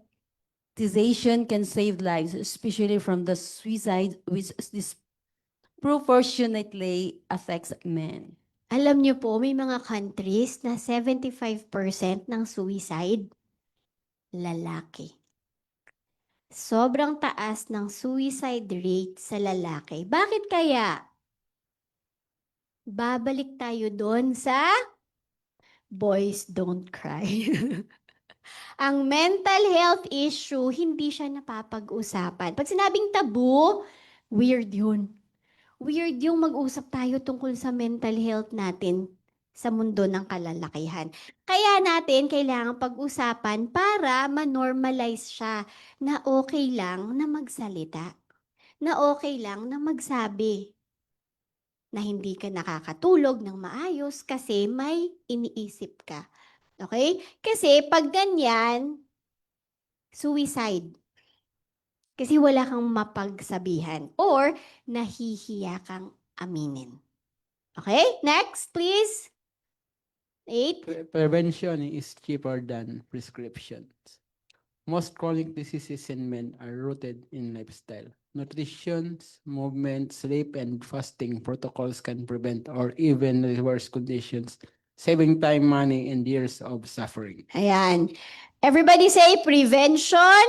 Speaker 9: desensitization can save lives, especially from the suicide, which is disproportionately affects men.
Speaker 2: Alam niyo po, may mga countries na 75% ng suicide, lalaki. Sobrang taas ng suicide rate sa lalaki. Bakit kaya? Babalik tayo doon sa boys don't cry. Ang mental health issue, hindi siya napapag-usapan. Pag sinabing tabu, weird yun. Weird yung mag-usap tayo tungkol sa mental health natin sa mundo ng kalalakihan. Kaya natin kailangan pag-usapan para ma-normalize siya na okay lang na magsalita, na okay lang na magsabi, na hindi ka nakakatulog ng maayos kasi may iniisip ka. Okay? Kasi pag ganyan, suicide. Kasi wala kang mapagsabihan or nahihiya kang aminin. Okay? Next, please. 8.
Speaker 10: Prevention is cheaper than prescriptions. Most chronic diseases in men are rooted in lifestyle. Nutrition, movement, sleep, and fasting protocols can prevent or even reverse conditions, saving time, money, and years of suffering.
Speaker 2: Ayan. Everybody say prevention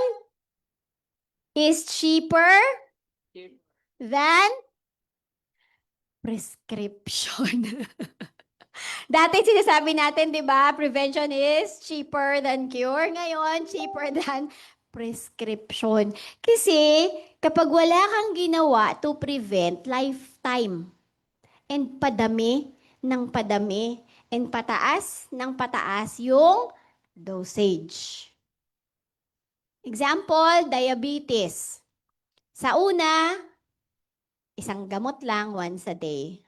Speaker 2: is cheaper than prescription. Dati sinasabi natin, di ba, prevention is cheaper than cure. Ngayon, cheaper than prescription. Kasi kapag wala kang ginawa to prevent, lifetime and padami ng padami and pataas ng pataas yung dosage. Example, diabetes. Sa una, isang gamot lang once a day.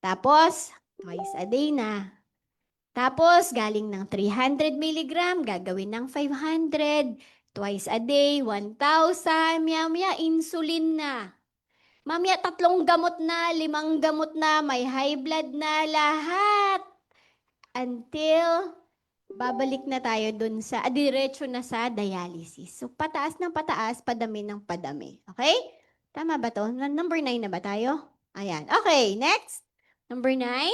Speaker 2: Tapos, twice a day na. Tapos, galing ng 300 milligram, gagawin ng 500. Twice a day, 1,000. Maya-maya, insulin na. Mamaya, 3 gamot na, 5 gamot na, may high blood na, lahat. Until babalik na tayo dun sa, diretso na sa dialysis. So, pataas ng pataas, padami ng padami. Okay? Tama ba to? Number 9 na ba tayo? Ayan. Okay, next. Number 9.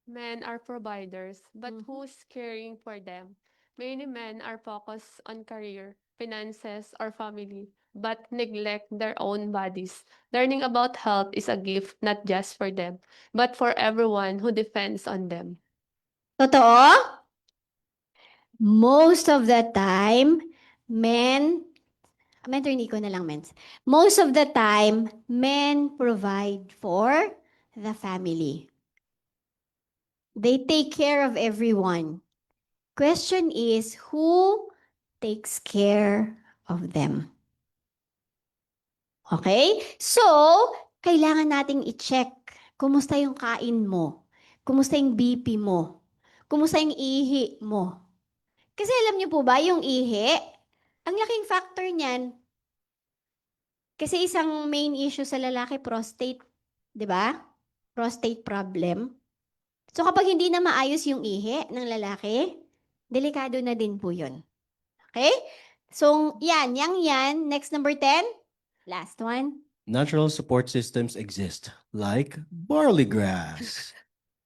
Speaker 11: Men are providers, but
Speaker 2: Mhm.
Speaker 11: who's caring for them? Many men are focused on career, finances, or family, but neglect their own bodies. Learning about health is a gift not just for them, but for everyone who depends on them.
Speaker 2: Totoo? Most of the time, mentor ko na lang, mens. Most of the time, men provide for the family. They take care of everyone. Question is, who takes care of them? Okay? So, kailangan nating i-check. Kumusta yung kain mo? Kumusta yung BP mo? Kumusta yung ihi mo? Kasi alam niyo po ba, yung ihi, ang laking factor niyan. Kasi isang main issue sa lalaki, prostate. 'Di ba? Prostate problem. So kapag hindi na maayos yung ihi ng lalaki, delikado na din po yun. Okay? So, yan. Next, number 10. Last one.
Speaker 12: Natural support systems exist, like barley grass.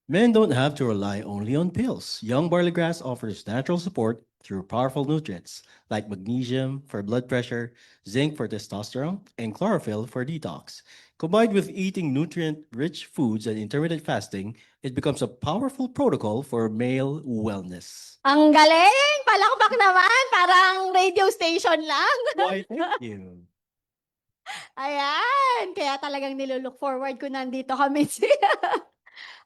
Speaker 12: Men don't have to rely only on pills. Young barley grass offers natural support through powerful nutrients like magnesium for blood pressure, zinc for testosterone, and chlorophyll for detox. Combined with eating nutrient-rich foods and intermittent fasting, it becomes a powerful protocol for male wellness.
Speaker 2: Ang galing! Palakpak naman! Parang radio station lang.
Speaker 12: Why, thank you.
Speaker 2: Ayan! Kaya talagang nilulook forward ko nandito kami.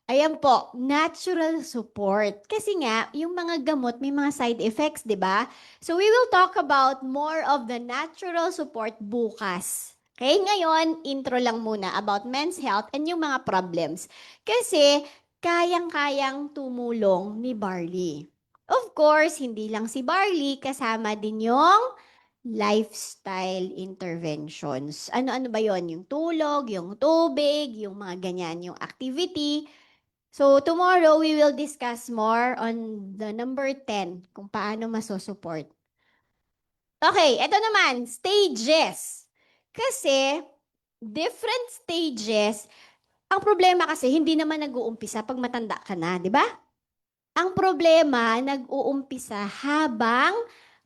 Speaker 2: Ayan po, natural support. Kasi nga, yung mga gamot may mga side effects, di ba? So we will talk about more of the natural support bukas. Okay, ngayon, intro lang muna about men's health and yung mga problems. Kasi, kayang-kayang tumulong ni Barley. Of course, hindi lang si Barley, kasama din yung lifestyle interventions. Ano-ano ba yon? Yung tulog, yung tubig, yung mga ganyan, yung activity. So, tomorrow, we will discuss more on the number 10, kung paano masosupport. Okay, eto naman, stages. Kasi, different stages, ang problema kasi, hindi naman nag-uumpisa pag matanda ka na, di ba? Ang problema, nag-uumpisa habang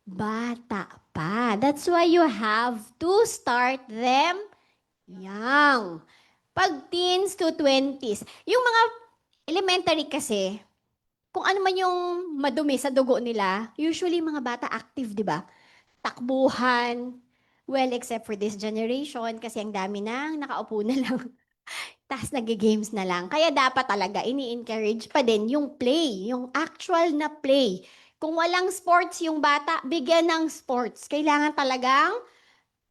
Speaker 2: bata pa. That's why you have to start them young. Pag teens to 20s, yung mga elementary kasi, kung ano man yung madumi sa dugo nila, usually mga bata active, di ba? Takbuhan, well, except for this generation, kasi ang dami nang nakaupo na lang. Tapos nag-games na lang. Kaya dapat talaga ini-encourage pa din yung play, yung actual na play. Kung walang sports yung bata, bigyan ng sports. Kailangan talagang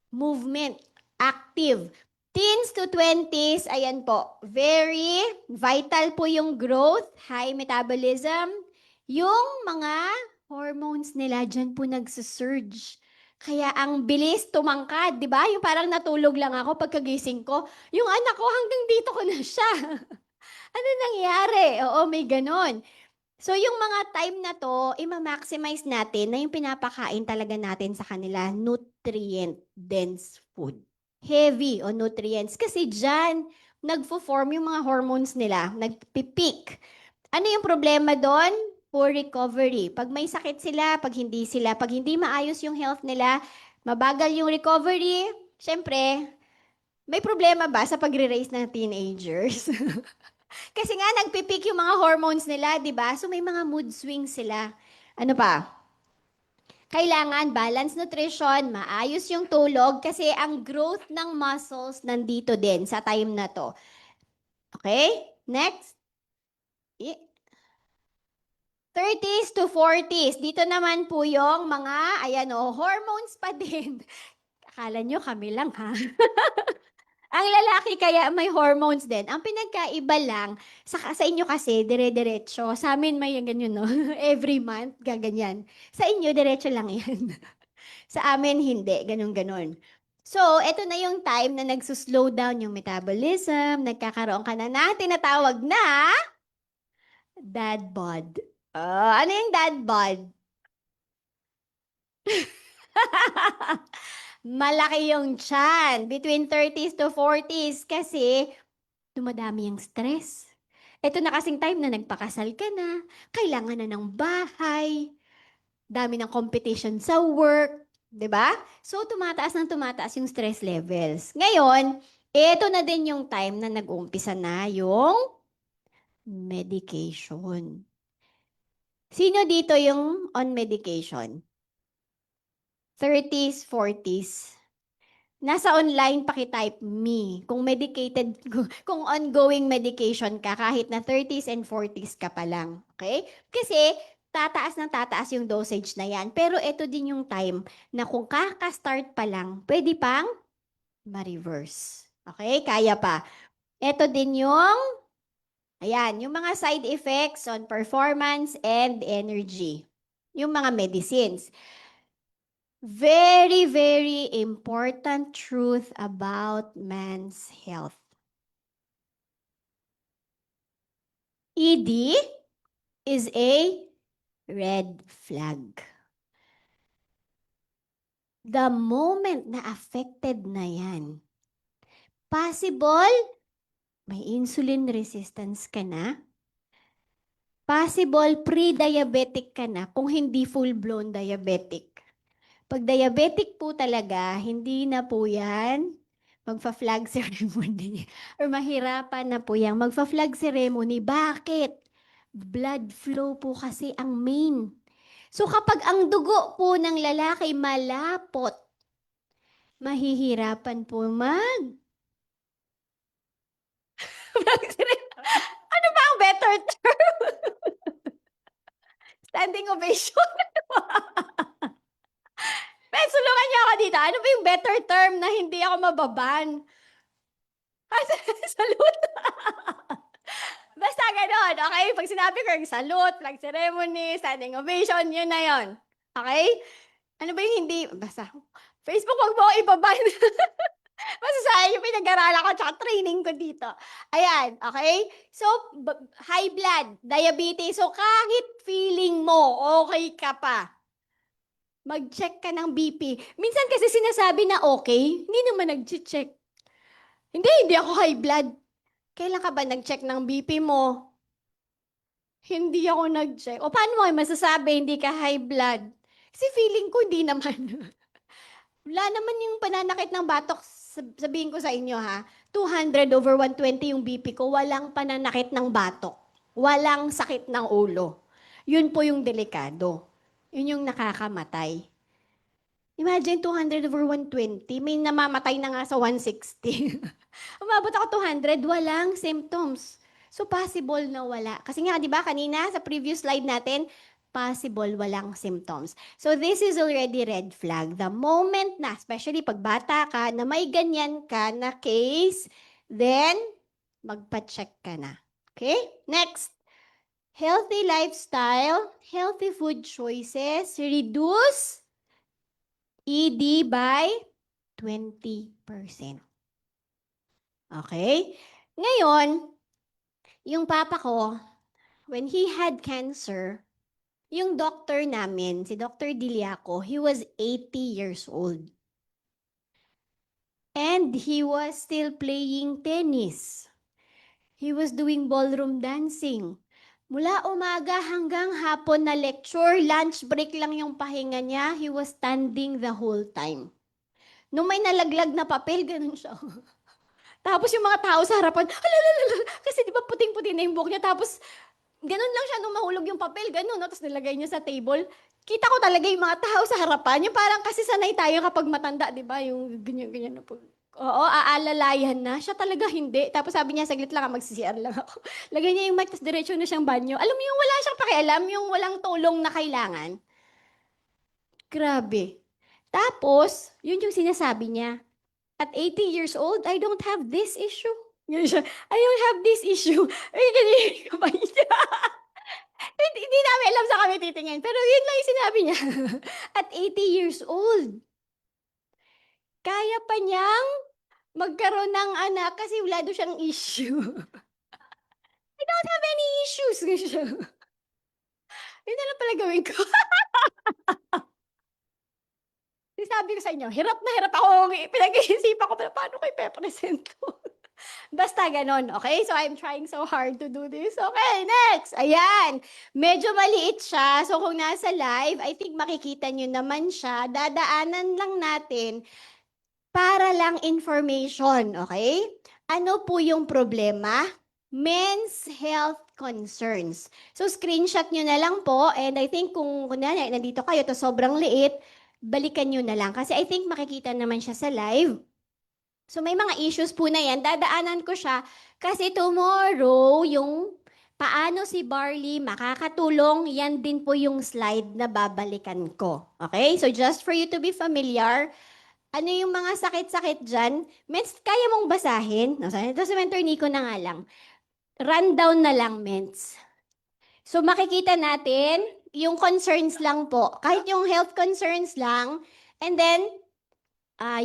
Speaker 2: movement, active. Teens to 20s, ayan po, very vital po yung growth, high metabolism. Yung mga hormones nila dyan po nagsusurge. Kaya ang bilis tumangkad, di ba? Yung parang natulog lang ako pagkagising ko. Yung anak ko hanggang dito ko na siya. Ano nangyari? Oo, may ganon. So yung mga time na to, ima-maximize natin na yung pinapakain talaga natin sa kanila, nutrient-dense food. Heavy o nutrients. Kasi dyan, nagfo-form yung mga hormones nila, nagpipeak. Ano yung problema doon? Poor recovery. Pag may sakit sila, pag hindi maayos yung health nila, mabagal yung recovery, syempre, may problema ba sa pagre-raise ng teenagers? Kasi nga, nagpipeak yung mga hormones nila, di ba? So, may mga mood swings sila. Ano pa? Kailangan balance nutrition, maayos yung tulog, kasi ang growth ng muscles nandito din sa time na to. Okay? Next. 30s to 40s. Dito naman po yung mga, ayan o, hormones pa din. Akala nyo kami lang ha? Ang lalaki kaya may hormones din. Ang pinagkaiba lang, sa inyo kasi, dire-diretso. Sa amin may ganyan, no? Every month, gaganyan. Sa inyo, diretso lang yan. Sa amin, hindi. Ganun-ganon. So, ito na yung time na nagsuslow down yung metabolism, nagkakaroon ka na tinatawag na dad bod. Ano yung dad bod? Malaki yung tiyan between 30s to 40s kasi dumadami yung stress. Ito na kasing time na nagpakasal ka na, kailangan na ng bahay, dami ng competition sa work, 'di ba? So tumataas yung stress levels. Ngayon, ito na din yung time na nag-uumpisa na yung medication. Sino dito yung on medication? 30s, 40s. Nasa online, pakitype me. Kung medicated, kung ongoing medication ka, kahit na 30s and 40s ka pa lang. Okay? Kasi, tataas yung dosage na yan. Pero ito din yung time na kung kaka-start pa lang, pwede pang ma-reverse. Okay? Kaya pa. Ito din yung, ayan, yung mga side effects on performance and energy. Yung mga medicines. Very, very important truth about man's health. ED is a red flag. The moment na affected na yan, possible may insulin resistance ka na, possible pre-diabetic ka na kung hindi full-blown diabetic. Pag diabetic po talaga, hindi na po yan magfa-flag ceremony or mahirapan na po yan magfa-flag ceremony. Bakit? Blood flow po kasi ang main. So kapag ang dugo po ng lalaki malapot, mahihirapan po ano ba ang better term? Standing ovation. Pero sulungan niyo ako dito. Ano ba yung better term na hindi ako mababan? Salute. Basta ganon, okay? Pag sinabi ko yung salute, flag ceremony, standing ovation, yun na yun. Okay? Ano ba yung hindi? Basta, Facebook, wag mo ako ibaban. Basta sa yung pinag-aralan ko tsaka training ko dito. Ayan, okay? So, high blood, diabetes. So, kahit feeling mo, okay ka pa. Mag-check ka ng BP. Minsan kasi sinasabi na okay, hindi naman nag-check. Hindi ako high blood. Kailan ka ba nag-check ng BP mo? Hindi ako nag-check. O paano mo kayo masasabi hindi ka high blood? Kasi feeling ko hindi naman. Wala naman yung pananakit ng batok. Sabihin ko sa inyo ha, 200/120 yung BP ko, walang pananakit ng batok. Walang sakit ng ulo. Yun po yung delikado. Yun yung nakakamatay. Imagine 200/120, may namamatay na nga sa 160. Umabot ako 200, walang symptoms. So possible na wala. Kasi nga, di ba, kanina sa previous slide natin, possible walang symptoms. So this is already red flag. The moment na, especially pag bata ka, na may ganyan ka na case, then magpa-check ka na. Okay? Next. Healthy lifestyle, healthy food choices, reduce ED by 20%. Okay? Ngayon, yung papa ko, when he had cancer, yung doctor namin, si Dr. Diliaco, he was 80 years old. And he was still playing tennis. He was doing ballroom dancing. Mula umaga hanggang hapon na lecture, lunch break lang yung pahinga niya, he was standing the whole time. Nung may nalaglag na papel, ganun siya. Tapos yung mga tao sa harapan, kasi di ba puting-puti na yung buhok niya, tapos ganun lang siya nung mahulog yung papel, ganun, no? Tapos nilagay niya sa table. Kita ko talaga yung mga tao sa harapan, yung parang kasi sanay tayo kapag matanda, di ba? Yung ganyan-ganyan na po. Oo, aalalayan na. Siya talaga hindi. Tapos sabi niya, saglit lang, mag-CCR lang ako. Lagay niya yung mic, tapos diretso na siyang banyo. Alam mo yung wala siyang pakialam, yung walang tulong na kailangan. Grabe. Tapos, yun yung sinasabi niya. At 80 years old, I don't have this issue. Ganun siya, I don't have this issue. Ay, ganyan yung kamay niya. Hindi namin alam sa kami titingin. Pero yun lang yung sinabi niya. At 80 years old. Kaya pa niyang magkaroon ng anak kasi wala doon siyang issue. I don't have any issues. Ganun siya. Yun na lang pala gawin ko. Sabi ko sa inyo, hirap na hirap ako. Pinag-iisipan ko, paano ko ipepresent to? Basta ganon, okay? So, I'm trying so hard to do this. Okay, next. Ayan. Medyo maliit siya. So, kung nasa live, I think makikita nyo naman siya. Dadaanan lang natin para lang information, okay? Ano po yung problema? Men's health concerns. So, screenshot nyo na lang po. And I think kung kunwari, nandito kayo, to sobrang liit, balikan nyo na lang. Kasi I think makikita naman siya sa live. So may mga issues po na yan. Dadaanan ko siya kasi tomorrow, yung paano si Barley makakatulong, yan din po yung slide na babalikan ko. Okay? So just for you to be familiar, ano yung mga sakit-sakit dyan? Mens, kaya mong basahin? Ito si Mentor Nico na nga lang. Rundown na lang, Mens. So makikita natin yung concerns lang po. Kahit yung health concerns lang. And then,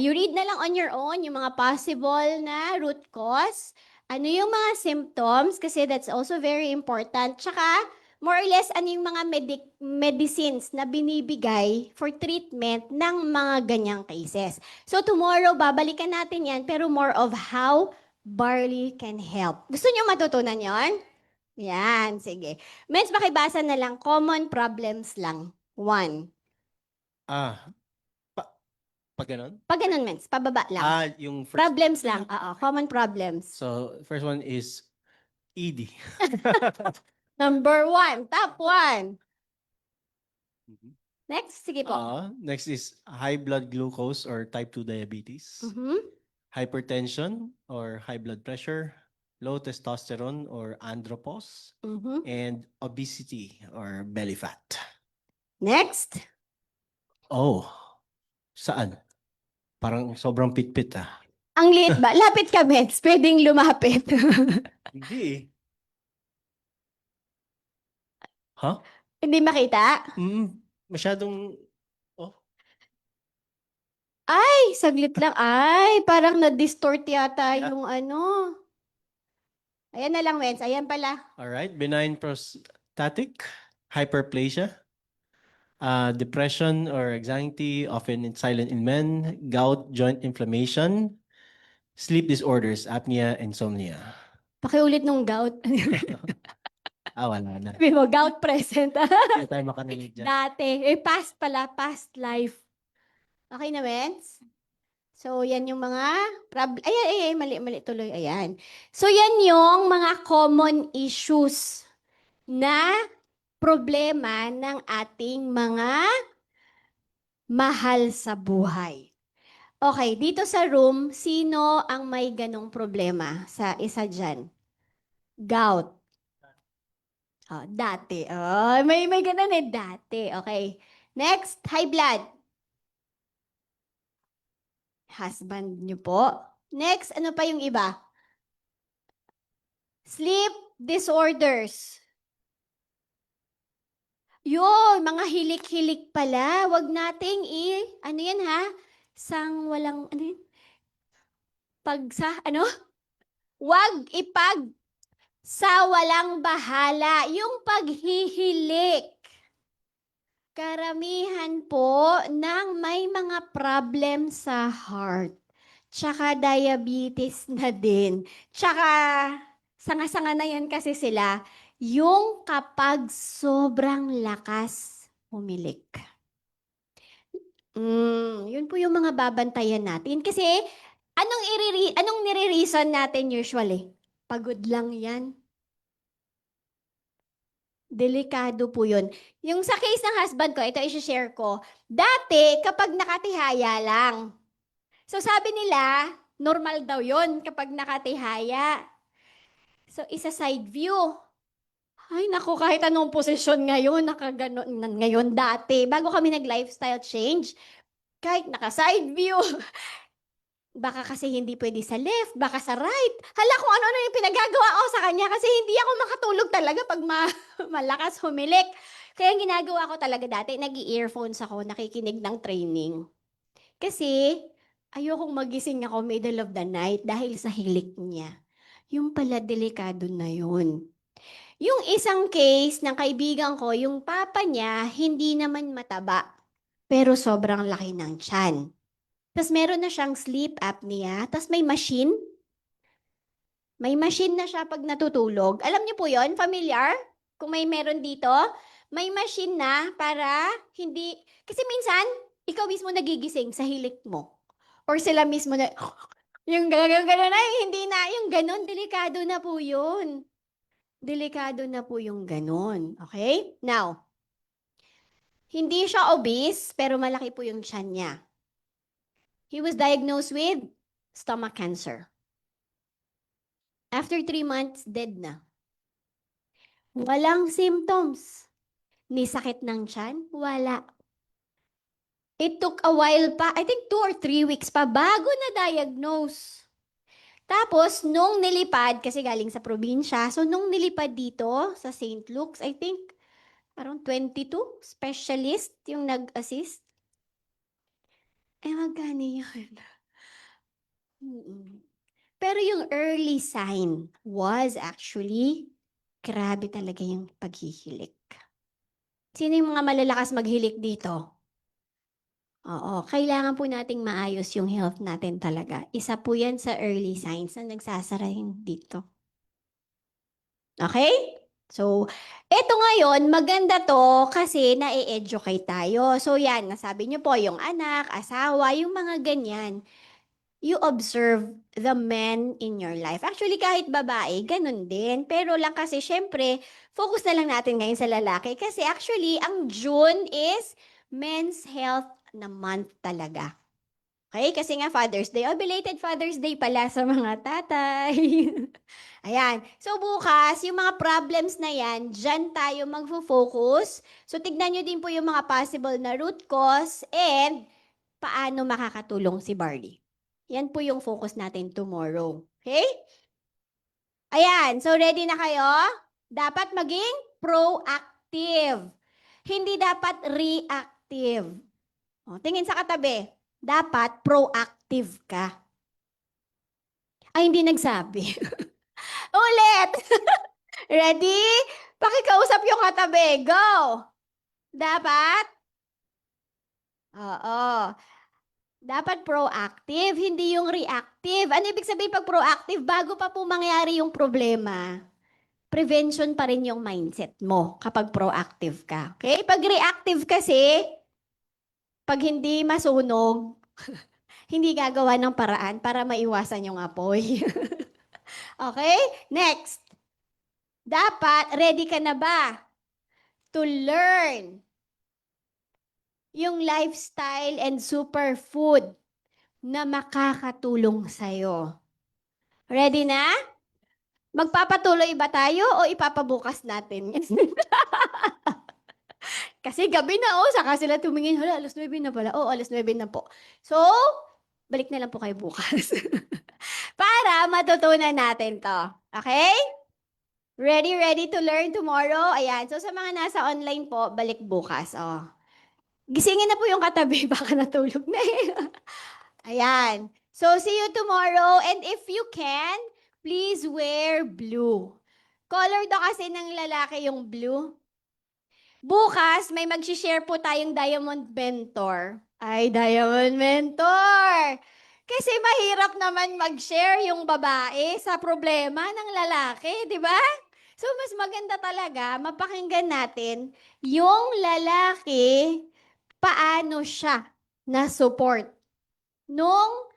Speaker 2: you read na lang on your own yung mga possible na root cause. Ano yung mga symptoms? Kasi that's also very important. Tsaka, more or less, ano yung mga medicines na binibigay for treatment ng mga ganyang cases. So tomorrow, babalikan natin yan, pero more of how Barley can help. Gusto niyo matutunan yon? Yan, sige. Mens, makibasa na lang. Common problems lang. 1.
Speaker 12: Pag ganun?
Speaker 2: Pag ganun, Mens, pababa lang.
Speaker 12: Yung first.
Speaker 2: Problems lang. Oo, common problems.
Speaker 12: So, first one is ED.
Speaker 2: Number 1, top 1. Next, sige po.
Speaker 12: Next is high blood glucose or type 2 diabetes. Hypertension or high blood pressure. Low testosterone or andropause. And obesity or belly fat.
Speaker 2: Next.
Speaker 12: Oh, saan? Parang sobrang pitpit ah.
Speaker 2: Ang liit ba? Lapit ka, Mets. Pwedeng lumapit.
Speaker 12: Hindi. Huh?
Speaker 2: Hindi makita?
Speaker 12: Masyadong,
Speaker 2: Ay, saglit lang. Ay, parang na-distort yata yung ano. Ayan na lang, Mets. Ayan pala.
Speaker 12: alright. Benign prostatic hyperplasia. Depression or anxiety, often it's silent in men, gout, joint inflammation, sleep disorders, apnea, insomnia.
Speaker 2: Pakiulit nung gout.
Speaker 12: Wala na.
Speaker 2: Sabi mo, gout present.
Speaker 12: Hindi tayo makarinig dyan.
Speaker 2: Dati. Past pala. Past life. Okay na, Mens? So, yan yung mga mali tuloy. Ayan. So, yan yung mga common issues na problema ng ating mga mahal sa buhay. Okay, dito sa room, sino ang may ganong problema sa isa dyan? Gout. Dati. May ganun dati. Okay. Next, high blood. Husband nyo po. Next, ano pa yung iba? Sleep disorders. Yun, mga hilik-hilik pala. Wag nating ano yan ha? Sang walang, ano yun? Wag sa walang bahala. Yung paghihilik. Karamihan po ng may mga problem sa heart. Tsaka diabetes na din. Tsaka sanga-sanga na yan kasi sila. Yung kapag sobrang lakas humilik. Yun po yung mga babantayan natin. Kasi anong nire-reason natin usually? Pagod lang yan. Delikado po yun. Yung sa case ng husband ko, ito i-share ko. Dati, kapag nakatihaya lang. So sabi nila, normal daw yun kapag nakatihaya. So isa side view. Ay naku, kahit anong posisyon ngayon, nakaganon ngayon dati. Bago kami nag-lifestyle change, kahit naka-side view. Baka kasi hindi pwede sa left, baka sa right. Hala kung ano-ano yung pinagagawa ko sa kanya kasi hindi ako makatulog talaga pag malakas humilik. Kaya ang ginagawa ko talaga dati, nag-earphones ako, nakikinig ng training. Kasi ayokong magising ako middle of the night dahil sa hilik niya. Yung pala delikado na yun. Yung isang case ng kaibigan ko, yung papa niya hindi naman mataba, pero sobrang laki ng tiyan. Tapos meron na siyang sleep apnea. Tapos may machine. May machine na siya pag natutulog. Alam niyo po yon, familiar? Kung may meron dito, may machine na para hindi... Kasi minsan, ikaw mismo nagigising sa hilik mo. Or sila mismo na... Yung gano'n na, hindi na. Yung gano'n, delikado na po yun. Delikado na po yung gano'n. Okay? Now, hindi siya obese, pero malaki po yung tiyan niya. He was diagnosed with stomach cancer. After 3 months, dead na. Walang symptoms. Ni sakit ng tiyan, wala. It took a while pa, I think 2 or 3 weeks pa, bago na-diagnose. Tapos, nung nilipad, kasi galing sa probinsya, so nung nilipad dito sa St. Luke's, I think, around 22 specialist yung nag-assist. Magkano yun? Pero yung early sign was actually, grabe talaga yung paghihilik. Sino yung mga malalakas maghilik dito? Oo, kailangan po nating maayos yung health natin talaga. Isa po yan sa early signs na nagsasarahin dito. Okay? So, eto ngayon, maganda to kasi na-educate tayo. So yan, nasabi niyo po, yung anak, asawa, yung mga ganyan. You observe the men in your life. Actually, kahit babae, ganun din. Pero lang kasi, syempre, focus na lang natin ngayon sa lalaki. Kasi actually, ang June is Men's Health na month talaga. Okay? Kasi nga Father's Day. Belated Father's Day pala sa mga tatay. Ayan. So bukas, yung mga problems na yan, dyan tayo magfo-focus. So tignan nyo din po yung mga possible na root cause and paano makakatulong si Barley. Yan po yung focus natin tomorrow. Okay? Ayan. So ready na kayo? Dapat maging proactive. Hindi dapat reactive. Tingin sa katabi. Dapat proactive ka. Ay, hindi nagsabi. Ulit! Ready? Pakikausap yung katabi. Go! Dapat Oo. Dapat proactive, hindi yung reactive. Ano ibig sabihin pag proactive? Bago pa po mangyari yung problema, prevention pa rin yung mindset mo kapag proactive ka. Okay? Pag reactive kasi, pag hindi masunog, hindi gagawa ng paraan para maiwasan yung apoy. Okay? Next. Dapat, ready ka na ba to learn yung lifestyle and superfood na makakatulong sa'yo? Ready na? Magpapatuloy ba tayo o ipapabukas natin? Kasi gabi na, saka sila tumingin, hala, 9:00 na pala. Oo, 9:00 na po. So, balik na lang po kayo bukas. Para matutunan natin to. Okay? Ready to learn tomorrow? Ayan. So, sa mga nasa online po, balik bukas. Gisingin na po yung katabi, baka natulog na eh. Ayan. So, see you tomorrow. And if you can, please wear blue. Color daw kasi ng lalaki yung blue. Bukas, may mag-share po tayong Diamond Mentor. Ay, Diamond Mentor! Kasi mahirap naman mag-share yung babae sa problema ng lalaki, di ba? So, mas maganda talaga, mapakinggan natin yung lalaki, paano siya na-support nung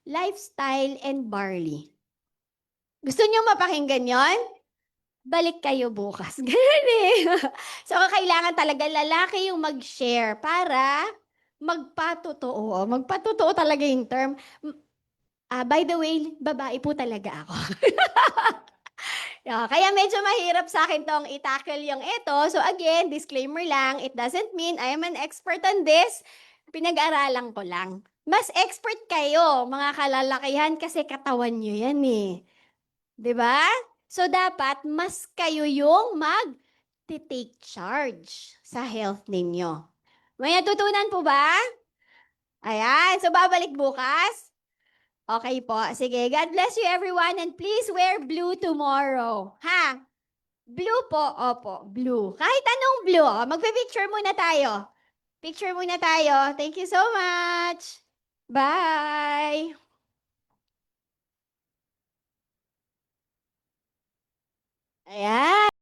Speaker 2: lifestyle and barley. Gusto niyo mapakinggan yon? Balik kayo bukas. Ganun eh. So, kailangan talaga lalaki yung mag-share para magpatotoo. Magpatotoo talaga yung term. By the way, babae po talaga ako. Kaya medyo mahirap sa akin tong i-tackle yung ito. So again, disclaimer lang, it doesn't mean I am an expert on this. Pinag-aralan ko lang. Mas expert kayo, mga kalalakihan, kasi katawan nyo yan eh. 'Di ba? So, dapat mas kayo yung mag-take charge sa health ninyo. May natutunan po ba? Ayan. So, babalik bukas? Okay po. Sige. God bless you everyone and please wear blue tomorrow. Ha? Blue po. Opo. Blue. Kahit anong blue. Magpe-picture muna tayo. Picture muna tayo. Thank you so much. Bye. Ayan.